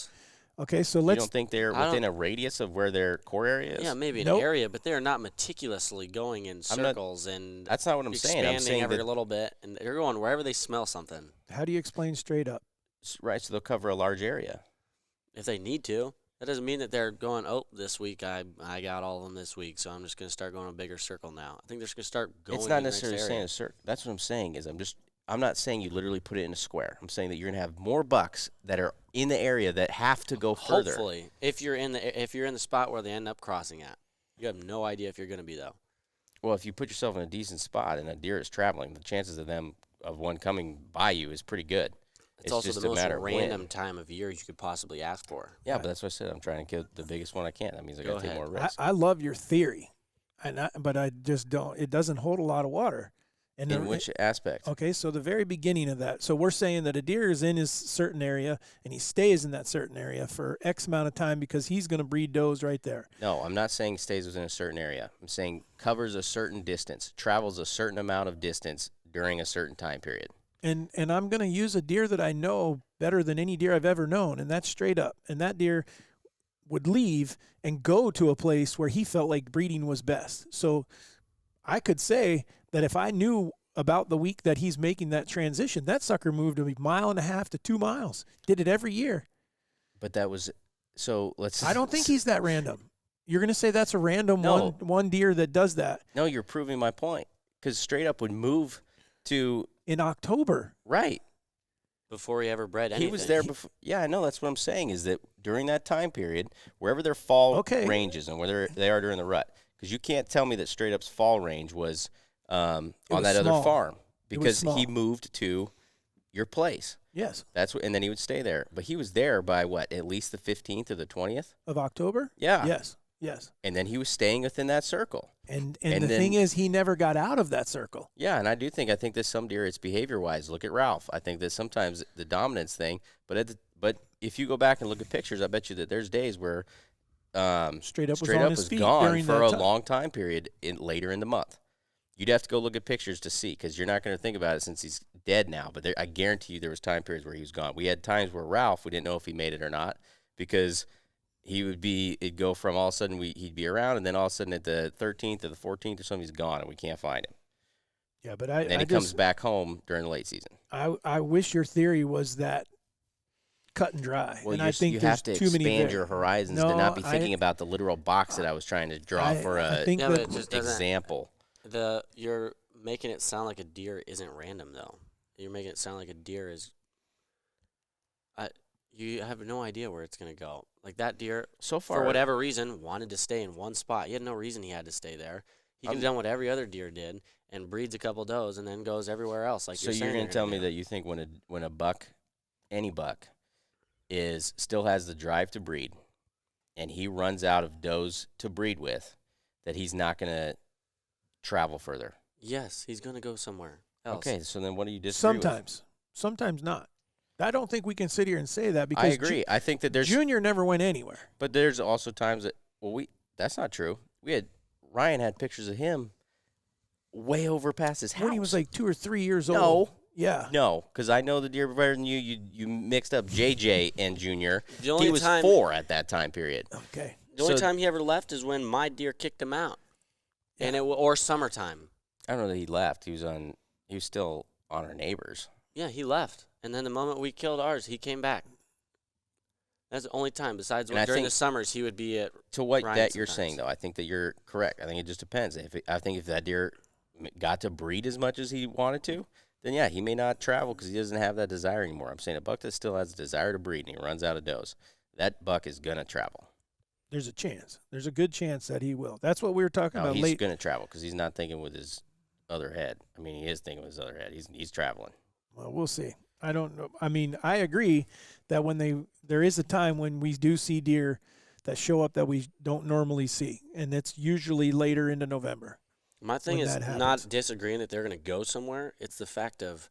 Okay, so let's. You don't think they're within a radius of where their core area is? Yeah, maybe an area, but they're not meticulously going in circles and that's not what I'm saying. I'm saying every little bit, and they're going wherever they smell something. How do you explain straight up? Right, so they'll cover a large area. If they need to. That doesn't mean that they're going, this week I got all of them this week, so I'm just going to start going a bigger circle now. I think they're just going to start going. It's not necessarily saying a circle. That's what I'm saying is I'm not saying you literally put it in a square. I'm saying that you're going to have more bucks that are in the area that have to go further. Hopefully, if you're in the spot where they end up crossing at, you have no idea if you're going to be though. Well, if you put yourself in a decent spot and a deer is traveling, the chances of one coming by you is pretty good. It's also just the a most matter of random when. time of year you could possibly ask for. Yeah, but that's what I said. I'm trying to get the biggest one I can. That means I Go got to take ahead. more risks. I love your theory, but I just don't. It doesn't hold a lot of water. And In which aspect? Okay, so the very beginning of that. So we're saying that a deer is in his certain area and he stays in that certain area for X amount of time because he's going to breed does right there. No, I'm not saying stays within a certain area. I'm saying covers a certain distance, travels a certain amount of distance during a certain time period. And I'm going to use a deer that I know better than any deer I've ever known, and that's Straight Up. And that deer would leave and go to a place where he felt like breeding was best. So I could say that if I knew about the week that he's making that transition, that sucker moved a 1.5 miles to 2 miles. Did it every year. But that was so. Let's. I don't think he's that random. You're going to say that's a random No. one deer that does that No, you're proving my point. Because Straight Up would move to in October. right. Before he ever bred anything. He was there before. Yeah, I know. That's what I'm saying. Is that during that time period, wherever their fall Okay. ranges and whether they are during the rut, because you can't tell me that Straight Up's fall range was on that was small. other farm It was because he small. moved to your place. Yes, That's what, and then he would stay there. But he was there by what? At least the 15th or the 20th. of October. Yeah. Yes. And then he was staying within that circle. And And the then- thing is, he never got out of that circle. Yeah, and I think that some deer, it's behavior wise. Look at Ralph. I think that sometimes the dominance thing, but if you go back and look at pictures, I bet you that there's days where Straight Up was Straight on Up his was feet gone during for that a time. long time period later in the month. You'd have to go look at pictures to see because you're not going to think about it since he's dead now. But I guarantee you there was time periods where he was gone. We had times where Ralph, we didn't know if he made it or not because it'd go from all of a sudden he'd be around and then all of a sudden at the 13th or the 14th or something he's gone and we can't find him. Yeah, but And then he comes back home during the late season. I wish your theory was that cut and dry. Well, and I think you there's have to too many expand your horizons to No, not be I- thinking about the literal box that I was trying to draw for I a think Yeah, that but it just doesn't. example. You're making it sound like a deer isn't random though. You're making it sound like a deer is. You have no idea where it's gonna go. Like that deer, So far, for whatever reason, wanted to stay in one spot. He had no reason he had to stay there. He could have done what every other deer did and breeds a couple does and then goes everywhere else. Like so you're you're going going to tell me that you think when a buck, any buck, still has the drive to breed, and he runs out of does to breed with, that he's not going to travel further? Yes, he's gonna go somewhere else. Okay, so then what do you disagree with? sometimes not. I don't think we can sit here and say that because I agree. I think that there's Junior never went anywhere. but there's also times that that's not true. Ryan had pictures of him way over past his house. When he was like 2 or 3 years No. old. Yeah. No, because I know the deer better than you. You mixed up JJ and Junior. The only He was time- 4 at that time period. Okay. The only So- time he ever left is when my deer kicked him out, and or summertime. I don't know that he left. He was still on our neighbors. Yeah, he left, and then the moment we killed ours, he came back. That's the only time. Besides And I during the think- summers, he would be at. To what Ryan that you're sometimes. saying, though, I think that you're correct. I think it just depends. I think if that deer got to breed as much as he wanted to, then yeah, he may not travel because he doesn't have that desire anymore. I'm saying a buck that still has a desire to breed and he runs out of does, that buck is gonna travel. There's a chance. There's a good chance that he will. That's what we were talking No, about he's late. gonna travel because he's not thinking with his other head. I mean, he is thinking with his other head. He's traveling. Well, we'll see. I don't know. I mean, I agree that there is a time when we do see deer that show up that we don't normally see, and it's usually later into November. My thing when is that happens. not disagreeing that they're going to go somewhere. It's the fact of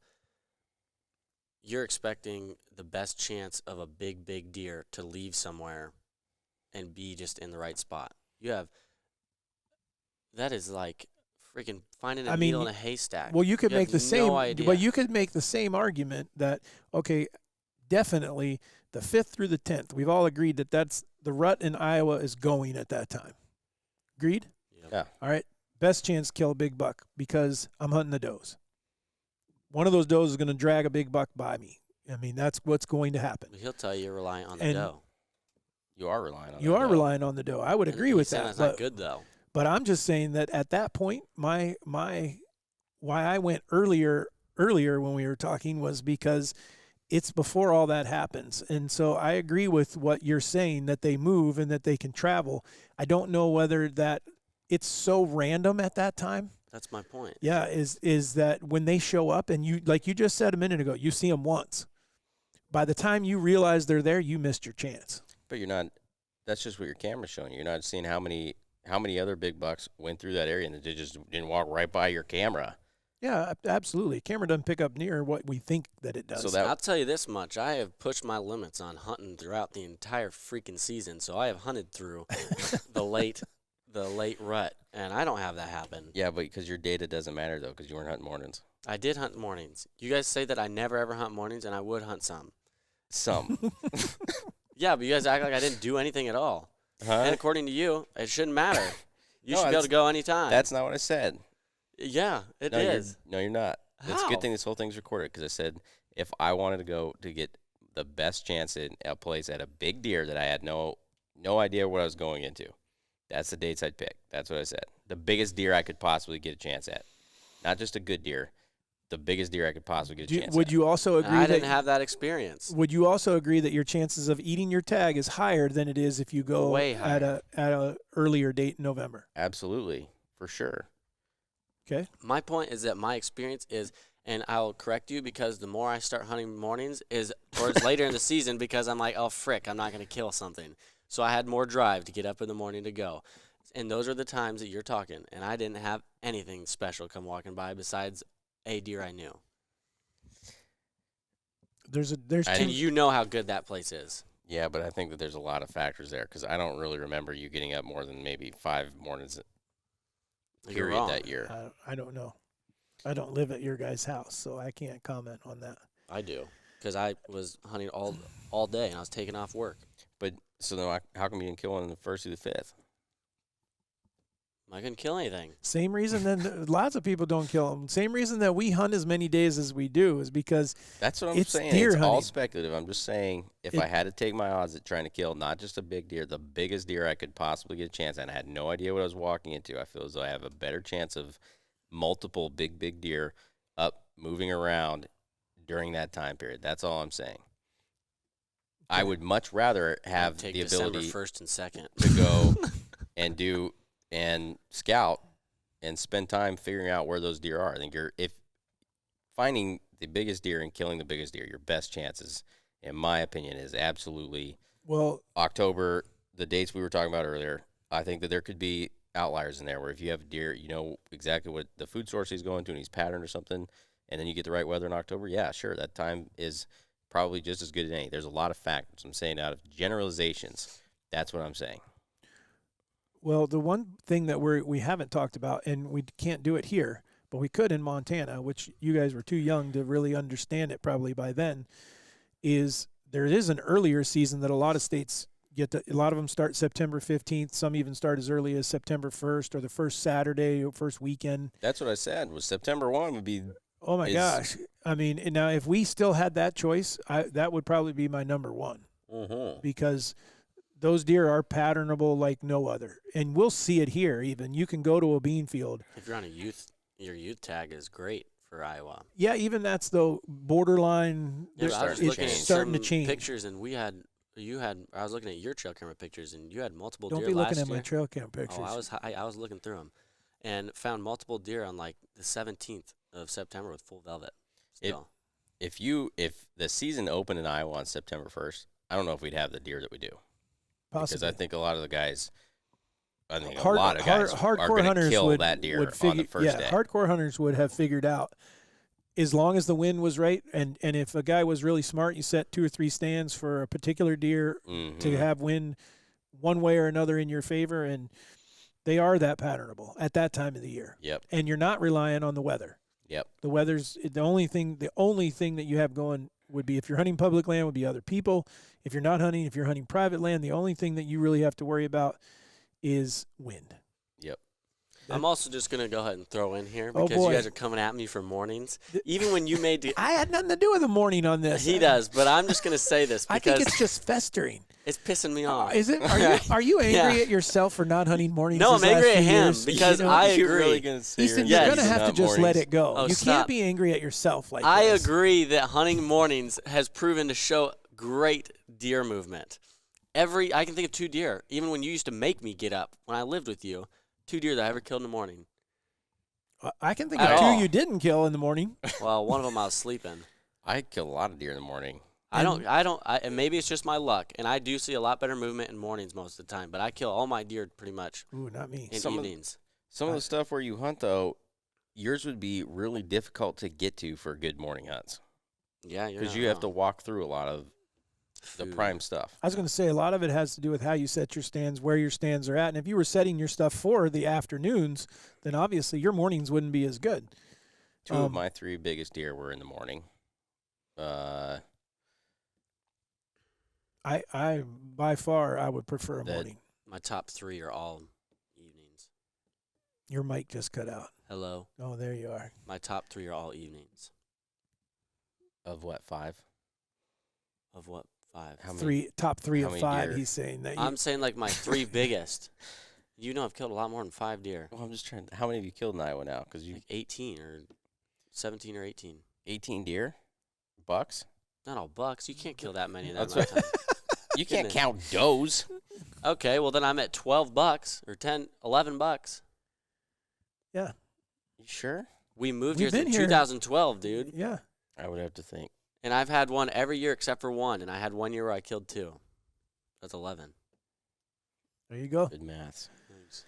you're expecting the best chance of a big deer to leave somewhere and be just in the right spot. That is like freaking finding a I mean, needle in a haystack. Well, you could You make have the same. no idea. Well, you could make the same argument that okay, definitely the 5th through the 10th. We've all agreed that that's the rut in Iowa is going at that time. Agreed? Yep. Yeah. All right. Best chance to kill a big buck because I'm hunting the does. One of those does is going to drag a big buck by me. I mean, that's what's going to happen. But he'll tell you you're relying on the And doe. You are relying on. You that are doe. relying on the doe. I would And agree he's with saying that. That's But, not good though. but I'm just saying that at that point, my why I went earlier when we were talking was because it's before all that happens. And so I agree with what you're saying that they move and that they can travel. I don't know whether that it's so random at that time. That's my point. Yeah, is that when they show up and you like you just said a minute ago, you see them once. by the time you realize they're there, you missed your chance. But you're not. That's just what your camera's showing you. You're not seeing how many other big bucks went through that area and they just didn't walk right by your camera. Yeah, absolutely. Camera doesn't pick up near what we think that it does. So that I'll tell you this much. I have pushed my limits on hunting throughout the entire freaking season. So I have hunted through the late rut, and I don't have that happen. yeah, but because your data doesn't matter though, because you weren't hunting mornings. I did hunt mornings. You guys say that I never ever hunt mornings, and I would hunt some. Some, Yeah, but you guys act like I didn't do anything at all. And huh? according to you, it shouldn't matter. You No, should be able to go anytime. That's not what I said. Yeah, it No, is. you're not. It's a How? good thing this whole thing's recorded because I said if I wanted to go to get the best chance in a place at a big deer that I had no idea what I was going into, that's the dates I'd pick. That's what I said. The biggest deer I could possibly get a chance at, not just a good deer, the biggest deer I could possibly get a chance Would at. you also And agree I that didn't have that experience. Would you also agree that your chances of eating your tag is higher than it is if you go Way at a earlier date in November? Absolutely, for sure. Okay. My point is that my experience is, and I'll correct you because the more I start hunting mornings is towards later in the season because I'm like, oh, frick, I'm not going to kill something. So I had more drive to get up in the morning to go. And those are the times that you're talking. And I didn't have anything special come walking by besides a deer I knew. There's I two, And you know how good that place is. Yeah, but I think that there's a lot of factors there because I don't really remember you getting up more than maybe 5 mornings You're period wrong. that year. I don't know. I don't live at your guys' house, so I can't comment on that. I do. Because I was hunting all day and I was taking off work. But so then how come you didn't kill one on the 1st through the 5th? I couldn't kill anything. Same reason that lots of people don't kill them. Same reason that we hunt as many days as we do is because That's what I'm It's saying. deer It's all hunting. speculative. I'm just saying if It- I had to take my odds at trying to kill not just a big deer, the biggest deer I could possibly get a chance at, and I had no idea what I was walking into, I feel as though I have a better chance of multiple big deer up moving around during that time period. That's all I'm saying. I would much rather have I'd take the December ability 1st and 2nd. to go and scout and spend time figuring out where those deer are. I think if finding the biggest deer and killing the biggest deer, your best chances, in my opinion, is absolutely well, October, the dates we were talking about earlier. I think that there could be outliers in there where if you have a deer, you know exactly what the food source he's going to and he's patterned or something, and then you get the right weather in October, yeah, sure, that time is probably just as good as any. There's a lot of factors. I'm saying out of generalizations, that's what I'm saying. well, the one thing that we haven't talked about, and we can't do it here, but we could in Montana, which you guys were too young to really understand it probably by then, is there is an earlier season that a lot of states get to, a lot of them start September 15th. Some even start as early as September 1st or the first Saturday or first weekend. That's what I said. Was September 1 would be Oh my Is- gosh. I mean, and now if we still had that choice, that would probably be my number one because those deer are patternable like no other. And we'll see it here even. You can go to a bean field. If you're on a youth, your youth tag is great for Iowa. Yeah, even that's though borderline. Yeah, They're but I was starting to looking at change. starting to some change. pictures, and I was looking at your trail camera pictures, and you had multiple Don't deer be last looking at year. my trail cam pictures. Oh, I was looking through them, and found multiple deer on like the 17th of September with full velvet. Still, if the season opened in Iowa on September 1st, I don't know if we'd have the deer that we do. Possibly. Because I think a lot of the guys, a lot of guys are hardcore going to hunters kill would, that deer would figure, on the first day. hardcore hunters would have figured out as long as the wind was right and if a guy was really smart, you set 2 or 3 stands for a particular deer Mhm. to have wind one way or another in your favor, and they are that patternable at that time of the year. Yep. And you're not relying on the weather. Yep. The weather's the only thing that you have going would be if you're hunting public land would be other people. If you're not hunting, if you're hunting private land, the only thing that you really have to worry about is wind. Yep. I'm also just gonna go ahead and throw in here Oh, because boy. you guys are coming at me for mornings. Even when you made I had nothing to do with the morning on this. he does, but I'm just gonna say this I because think it's just festering. it's pissing me off. Is it? Are you angry Yeah. at yourself for not hunting mornings? No, these I'm angry last at few him years? because You know, I You're agree. really going to sit here Easton, and you're Yes. going to say have to not just let mornings. it go. Oh, You stop. can't be angry at yourself like I this. agree that hunting mornings has proven to show great deer movement. I can think of 2 deer, even when you used to make me get up when I lived with you, 2 deer that I ever killed in the morning. I can think At of 2 all. you didn't kill in the morning. Well, one of them I was sleeping. I kill a lot of deer in the morning. And maybe it's just my luck, and I do see a lot better movement in mornings most of the time, but I kill all my deer pretty much Ooh, not me. in Some evenings. Some of the stuff where you hunt, though, yours would be really difficult to get to for good morning hunts. Yeah, you're Because not you have to wrong. walk through a lot of the Food. prime stuff. I was going to say a lot of it has to do with how you set your stands, where your stands are at. And if you were setting your stuff for the afternoons, then obviously your mornings wouldn't be as good. Two of my 3 biggest deer were in the morning. I by far, I would prefer a That- morning. My top 3 are all evenings. Your mic just cut out. Hello. Oh, there you are. My top 3 are all evenings. Of what, 5? Of what, 5? How many? Top three how of many 5, deer? he's saying. That I'm saying like my 3 biggest. You know I've killed a lot more than 5 deer. Well, I'm just trying. How many have you killed in Iowa now? Because you Like 18 or 17 or 18. 18 deer, bucks. Not all bucks. You can't kill that many in that That's amount of time. You can't Goodness. count does. Okay, well then I'm at 12 bucks or 10, 11 bucks. yeah. You sure? We moved We've here in been here. 2012, dude. Yeah. I would have to think. And I've had one every year except for one, and I had 1 year where I killed 2. That's 11. There you go. Good maths. Thanks.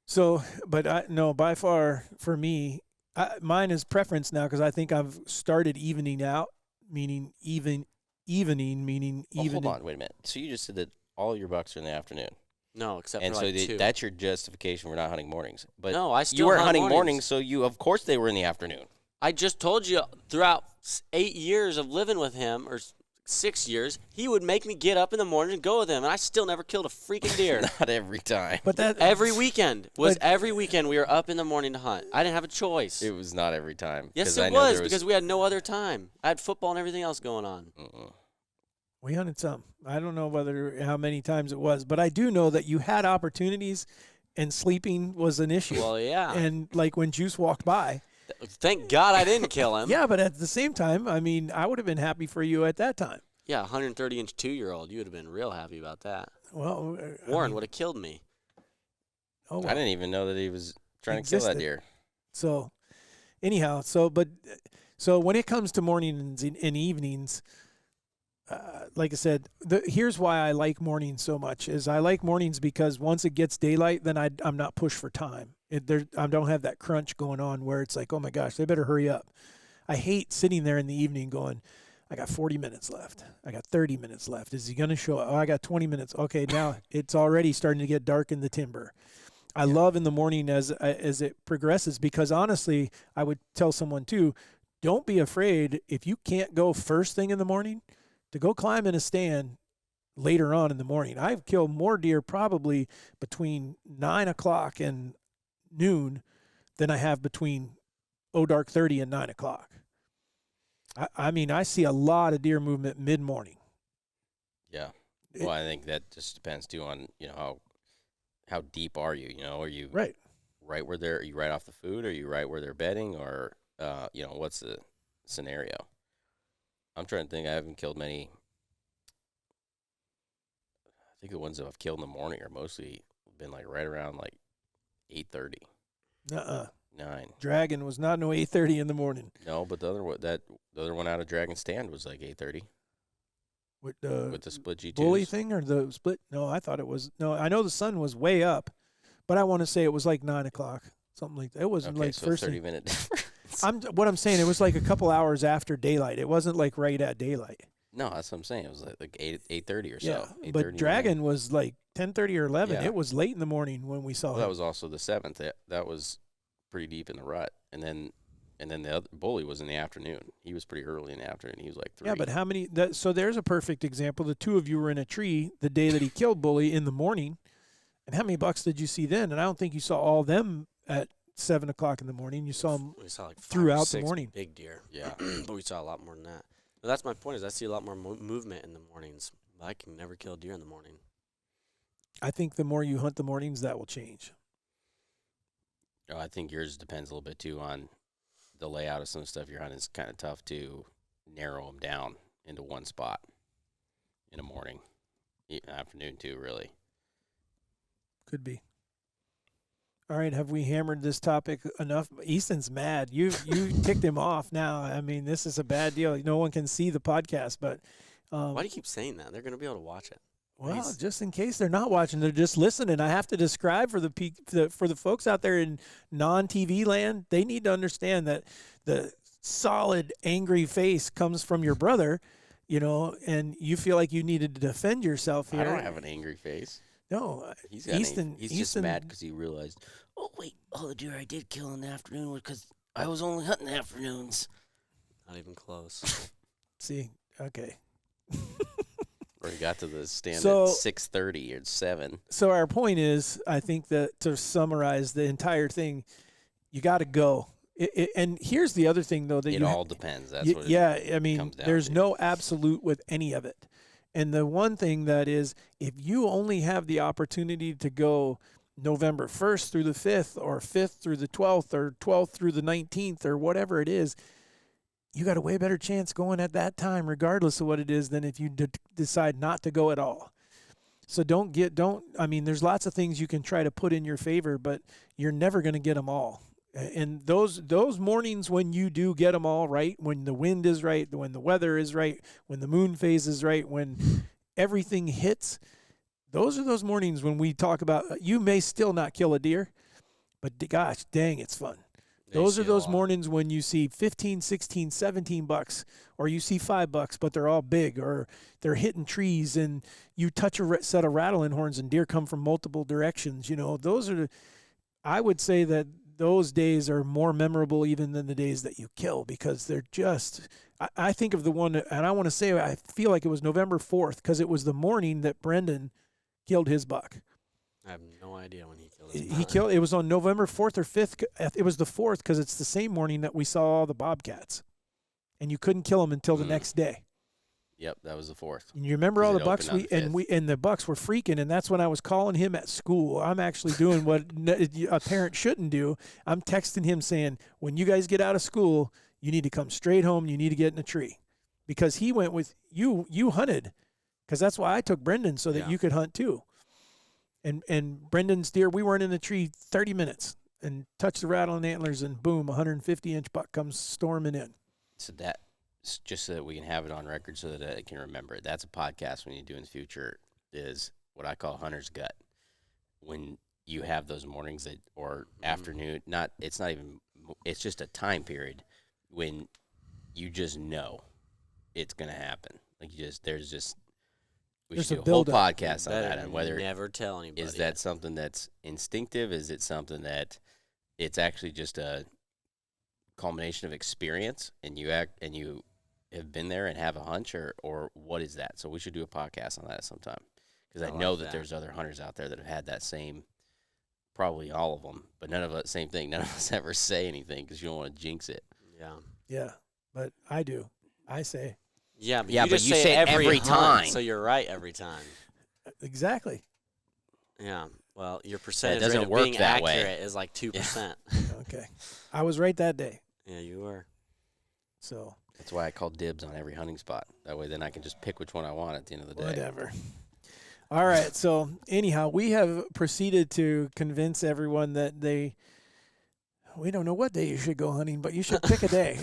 So, but no, by far for me, mine is preference now because I think I've started evening out, meaning evening, meaning Well, evening. hold on, wait a minute. So you just said that all your bucks are in the afternoon, No, except and for so like 2. that's your justification for not hunting mornings. But No, I still you weren't hunt hunting mornings. mornings, so you of course they were in the afternoon. I just told you throughout 8 years of living with him, or 6 years, he would make me get up in the morning and go with him, and I still never killed a freaking deer. Not every time. But that Every weekend was But- every weekend we were up in the morning to hunt. I didn't have a choice. It was not every time. Yes, 'cause I it know was there because we had no other time. I had football and everything else going on. we hunted some. I don't know how many times it was, but I do know that you had opportunities, and sleeping was an issue. Well, yeah. And like when Juice walked by, Thank God I didn't kill him. yeah. But at the same time, I mean, I would have been happy for you at that time. Yeah, 130-inch 2-year-old. You would have been real happy about that. Well, Warren would have killed me. Oh, I well. didn't even know that he was trying to kill that Existed. deer. So, anyhow, so when it comes to mornings and evenings, like I said, here's why I like mornings so much is I like mornings because once it gets daylight, then I'm not pushed for time. I don't have that crunch going on where it's like, oh my gosh, they better hurry up. I hate sitting there in the evening going, I got 40 minutes left. I got 30 minutes left. Is he going to show up? Oh, I got 20 minutes. Okay, now it's already starting to get dark in the timber. I love in the morning as it progresses because honestly, I would tell someone too, don't be afraid if you can't go first thing in the morning to go climb in a stand later on in the morning. I've killed more deer probably between 9 o'clock and noon than I have between dark 30 and 9 o'clock. I mean, I see a lot of deer movement mid-morning. Yeah. Well, I think that just depends too on how deep are you? Are you Right. right where they're? Are you right off the food? Are you right where they're bedding? Or what's the scenario? I'm trying to think. I haven't killed many. I think the ones that I've killed in the morning are mostly been like right around like 8:30, Uh-uh. 9. Dragon was not no 8:30 in the morning. No, but the other one out of Dragon Stand was like 8:30 With with the split G2s. bully thing or the split? No, I thought it was. No, I know the sun was way up, but I want to say it was like 9 o'clock, something like that. It wasn't Okay, like so first 30 thing. minute difference. What I'm saying, it was like a couple hours after daylight. It wasn't like right at daylight. No, that's what I'm saying. It was like 8:30 or Yeah, so. 8:30 in but the morning. Dragon was like 10:30 or 11. Yeah. It was late in the morning when we saw Well, him. that was also the 7th. That was pretty deep in the rut, and then the other bully was in the afternoon. He was pretty early in the afternoon. He was like 3. Yeah, but how many? So there's a perfect example. The two of you were in a tree the day that he killed Bully in the morning, and how many bucks did you see then? And I don't think you saw all them at 7 o'clock in the morning. You saw them. We saw like 5 or throughout the 6 morning. big deer. Yeah. But we saw a lot more than that. But that's my point is I see a lot more movement in the mornings. I can never kill a deer in the morning. I think the more you hunt the mornings, that will change. I think yours depends a little bit too on the layout of some stuff you're hunting. It's kind of tough to narrow them down into one spot in the morning, afternoon too. Really. Could be. All right, have we hammered this topic enough? Easton's mad. You ticked him off now. I mean, this is a bad deal. No one can see the podcast, but Why do you keep saying that? They're going to be able to watch it. well, Nice. just in case they're not watching, they're just listening. I have to describe for the folks out there in non-TV land, they need to understand that the solid angry face comes from your brother, and you feel like you needed to defend yourself here. I don't have an angry face. No, He's got Easton. he's just mad because he realized, oh wait, all the deer I did kill in the afternoon was because I was only hunting afternoons. Not even close. See, okay. Or he got to the stand So- at 6:30 or 7. So our point is, I think that to summarize the entire thing, you got to go. And here's the other thing, though, that It all depends. That's what. I mean, comes down there's to. no absolute with any of it. And the one thing that is, if you only have the opportunity to go November 1st through the 5th or 5th through the 12th or 12th through the 19th or whatever it is, you got a way better chance going at that time, regardless of what it is, than if you decide not to go at all. So there's lots of things you can try to put in your favor, but you're never going to get them all. And those mornings when you do get them all right, when the wind is right, when the weather is right, when the moon phase is right, when everything hits, those are those mornings when we talk about you may still not kill a deer, but gosh, dang, it's fun. Those are those mornings when you see 15, 16, 17 bucks, or you see $5, but they're all big, or they're hitting trees, and you touch a set of rattling horns and deer come from multiple directions. I would say that those days are more memorable even than the days that you kill, because they're just, I think of the one, and I want to say, I feel like it was November 4th, because it was the morning that Brendan killed his buck. I have no idea when he killed his It was on November 4th or 5th. It was the 4th, because it's the same morning that we saw all the bobcats, and you couldn't kill them until the next day. Yep, that was the 4th. And you remember all the It bucks opened on the and the bucks were freaking, and that's when I was calling him at school. I'm actually doing what a parent shouldn't do. I'm texting him saying, when you guys get out of school, you need to come straight home. You need to get in a tree, because he went with you. You hunted, because that's why I took Brendan, so that you could hunt too. And Brendan's deer, we weren't in the tree 30 minutes and touched the rattling antlers, and boom, 150-inch buck comes storming in. So that, just so that we can have it on record, so that I can remember it. That's a podcast we need to do in the future, is what I call hunter's gut. When you have those mornings that, or afternoon, it's just a time period when you just know it's going to happen. Like we should do a whole podcast on that, and whether never tell anybody. Is that something that's instinctive? Is it something that it's actually just a culmination of experience, and you have been there and have a hunch, or what is that? So we should do a podcast on that sometime, because I know that there's other hunters out there that have had that same, probably all of them, but none of us, same thing. None of us ever say anything because you don't want to jinx it. Yeah, but I do. I say. Yeah, but Yeah, you but just you say say it every hunt, time. so you're right every time. Exactly. Yeah. Well, your percentage doesn't rate of work being that way. accurate is like 2%. Okay. I was right that day. Yeah, you were. So That's why I call dibs on every hunting spot. That way, then I can just pick which one I want at the end of the day. whatever. All right. So anyhow, we have proceeded to convince everyone that we don't know what day you should go hunting, but you should pick a day.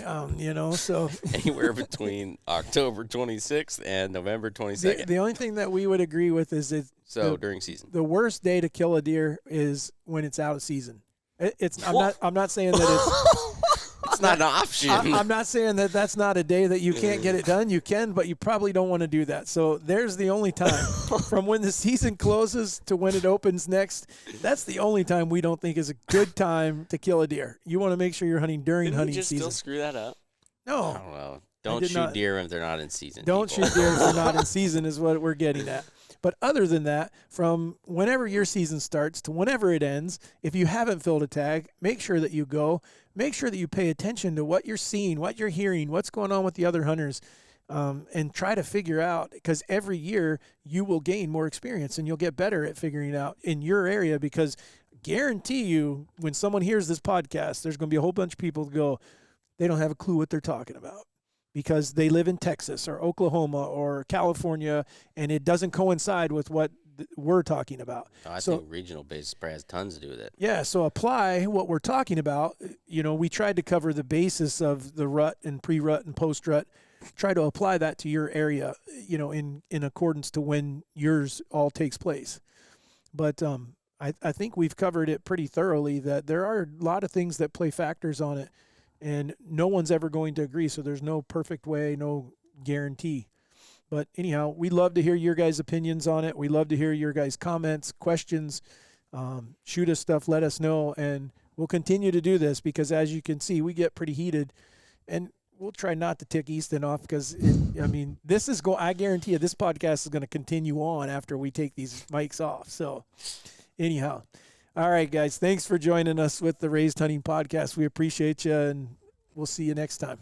So Anywhere between October 26th and November 22nd. the only thing that we would agree with is that So during season. the worst day to kill a deer is when it's out of season. I'm not saying that It's not an option. I'm not saying that that's not a day that you can't get it done. You can, but you probably don't want to do that. So there's the only time from when the season closes to when it opens next. That's the only time we don't think is a good time to kill a deer. You want to make sure you're hunting during Didn't hunting we just season. still screw that up? I No, don't know. Don't did shoot not- deer if they're not in season. don't people. shoot deer if they're not in season is what we're getting at. But other than that, from whenever your season starts to whenever it ends, if you haven't filled a tag, make sure that you go. Make sure that you pay attention to what you're seeing, what you're hearing, what's going on with the other hunters, and try to figure out, because every year you will gain more experience and you'll get better at figuring out in your area, because guarantee you when someone hears this podcast, there's going to be a whole bunch of people that go, they don't have a clue what they're talking about, because they live in Texas or Oklahoma or California, and it doesn't coincide with what we're talking about. I So- think regional base probably has tons to do with it. Yeah, so apply what we're talking about. We tried to cover the basis of the rut and pre-rut and post-rut. Try to apply that to your area, in accordance to when yours all takes place. But I think we've covered it pretty thoroughly, that there are a lot of things that play factors on it, and no one's ever going to agree, so there's no perfect way, no guarantee. But anyhow, we love to hear your guys' opinions on it. We love to hear your guys' comments, questions. Shoot us stuff, let us know, and we'll continue to do this because, as you can see, we get pretty heated, and we'll try not to tick Easton off because, this is I guarantee you this podcast is going to continue on after we take these mics off. So anyhow, all right, guys, thanks for joining us with the Raised Hunting Podcast. We appreciate you, and we'll see you next time.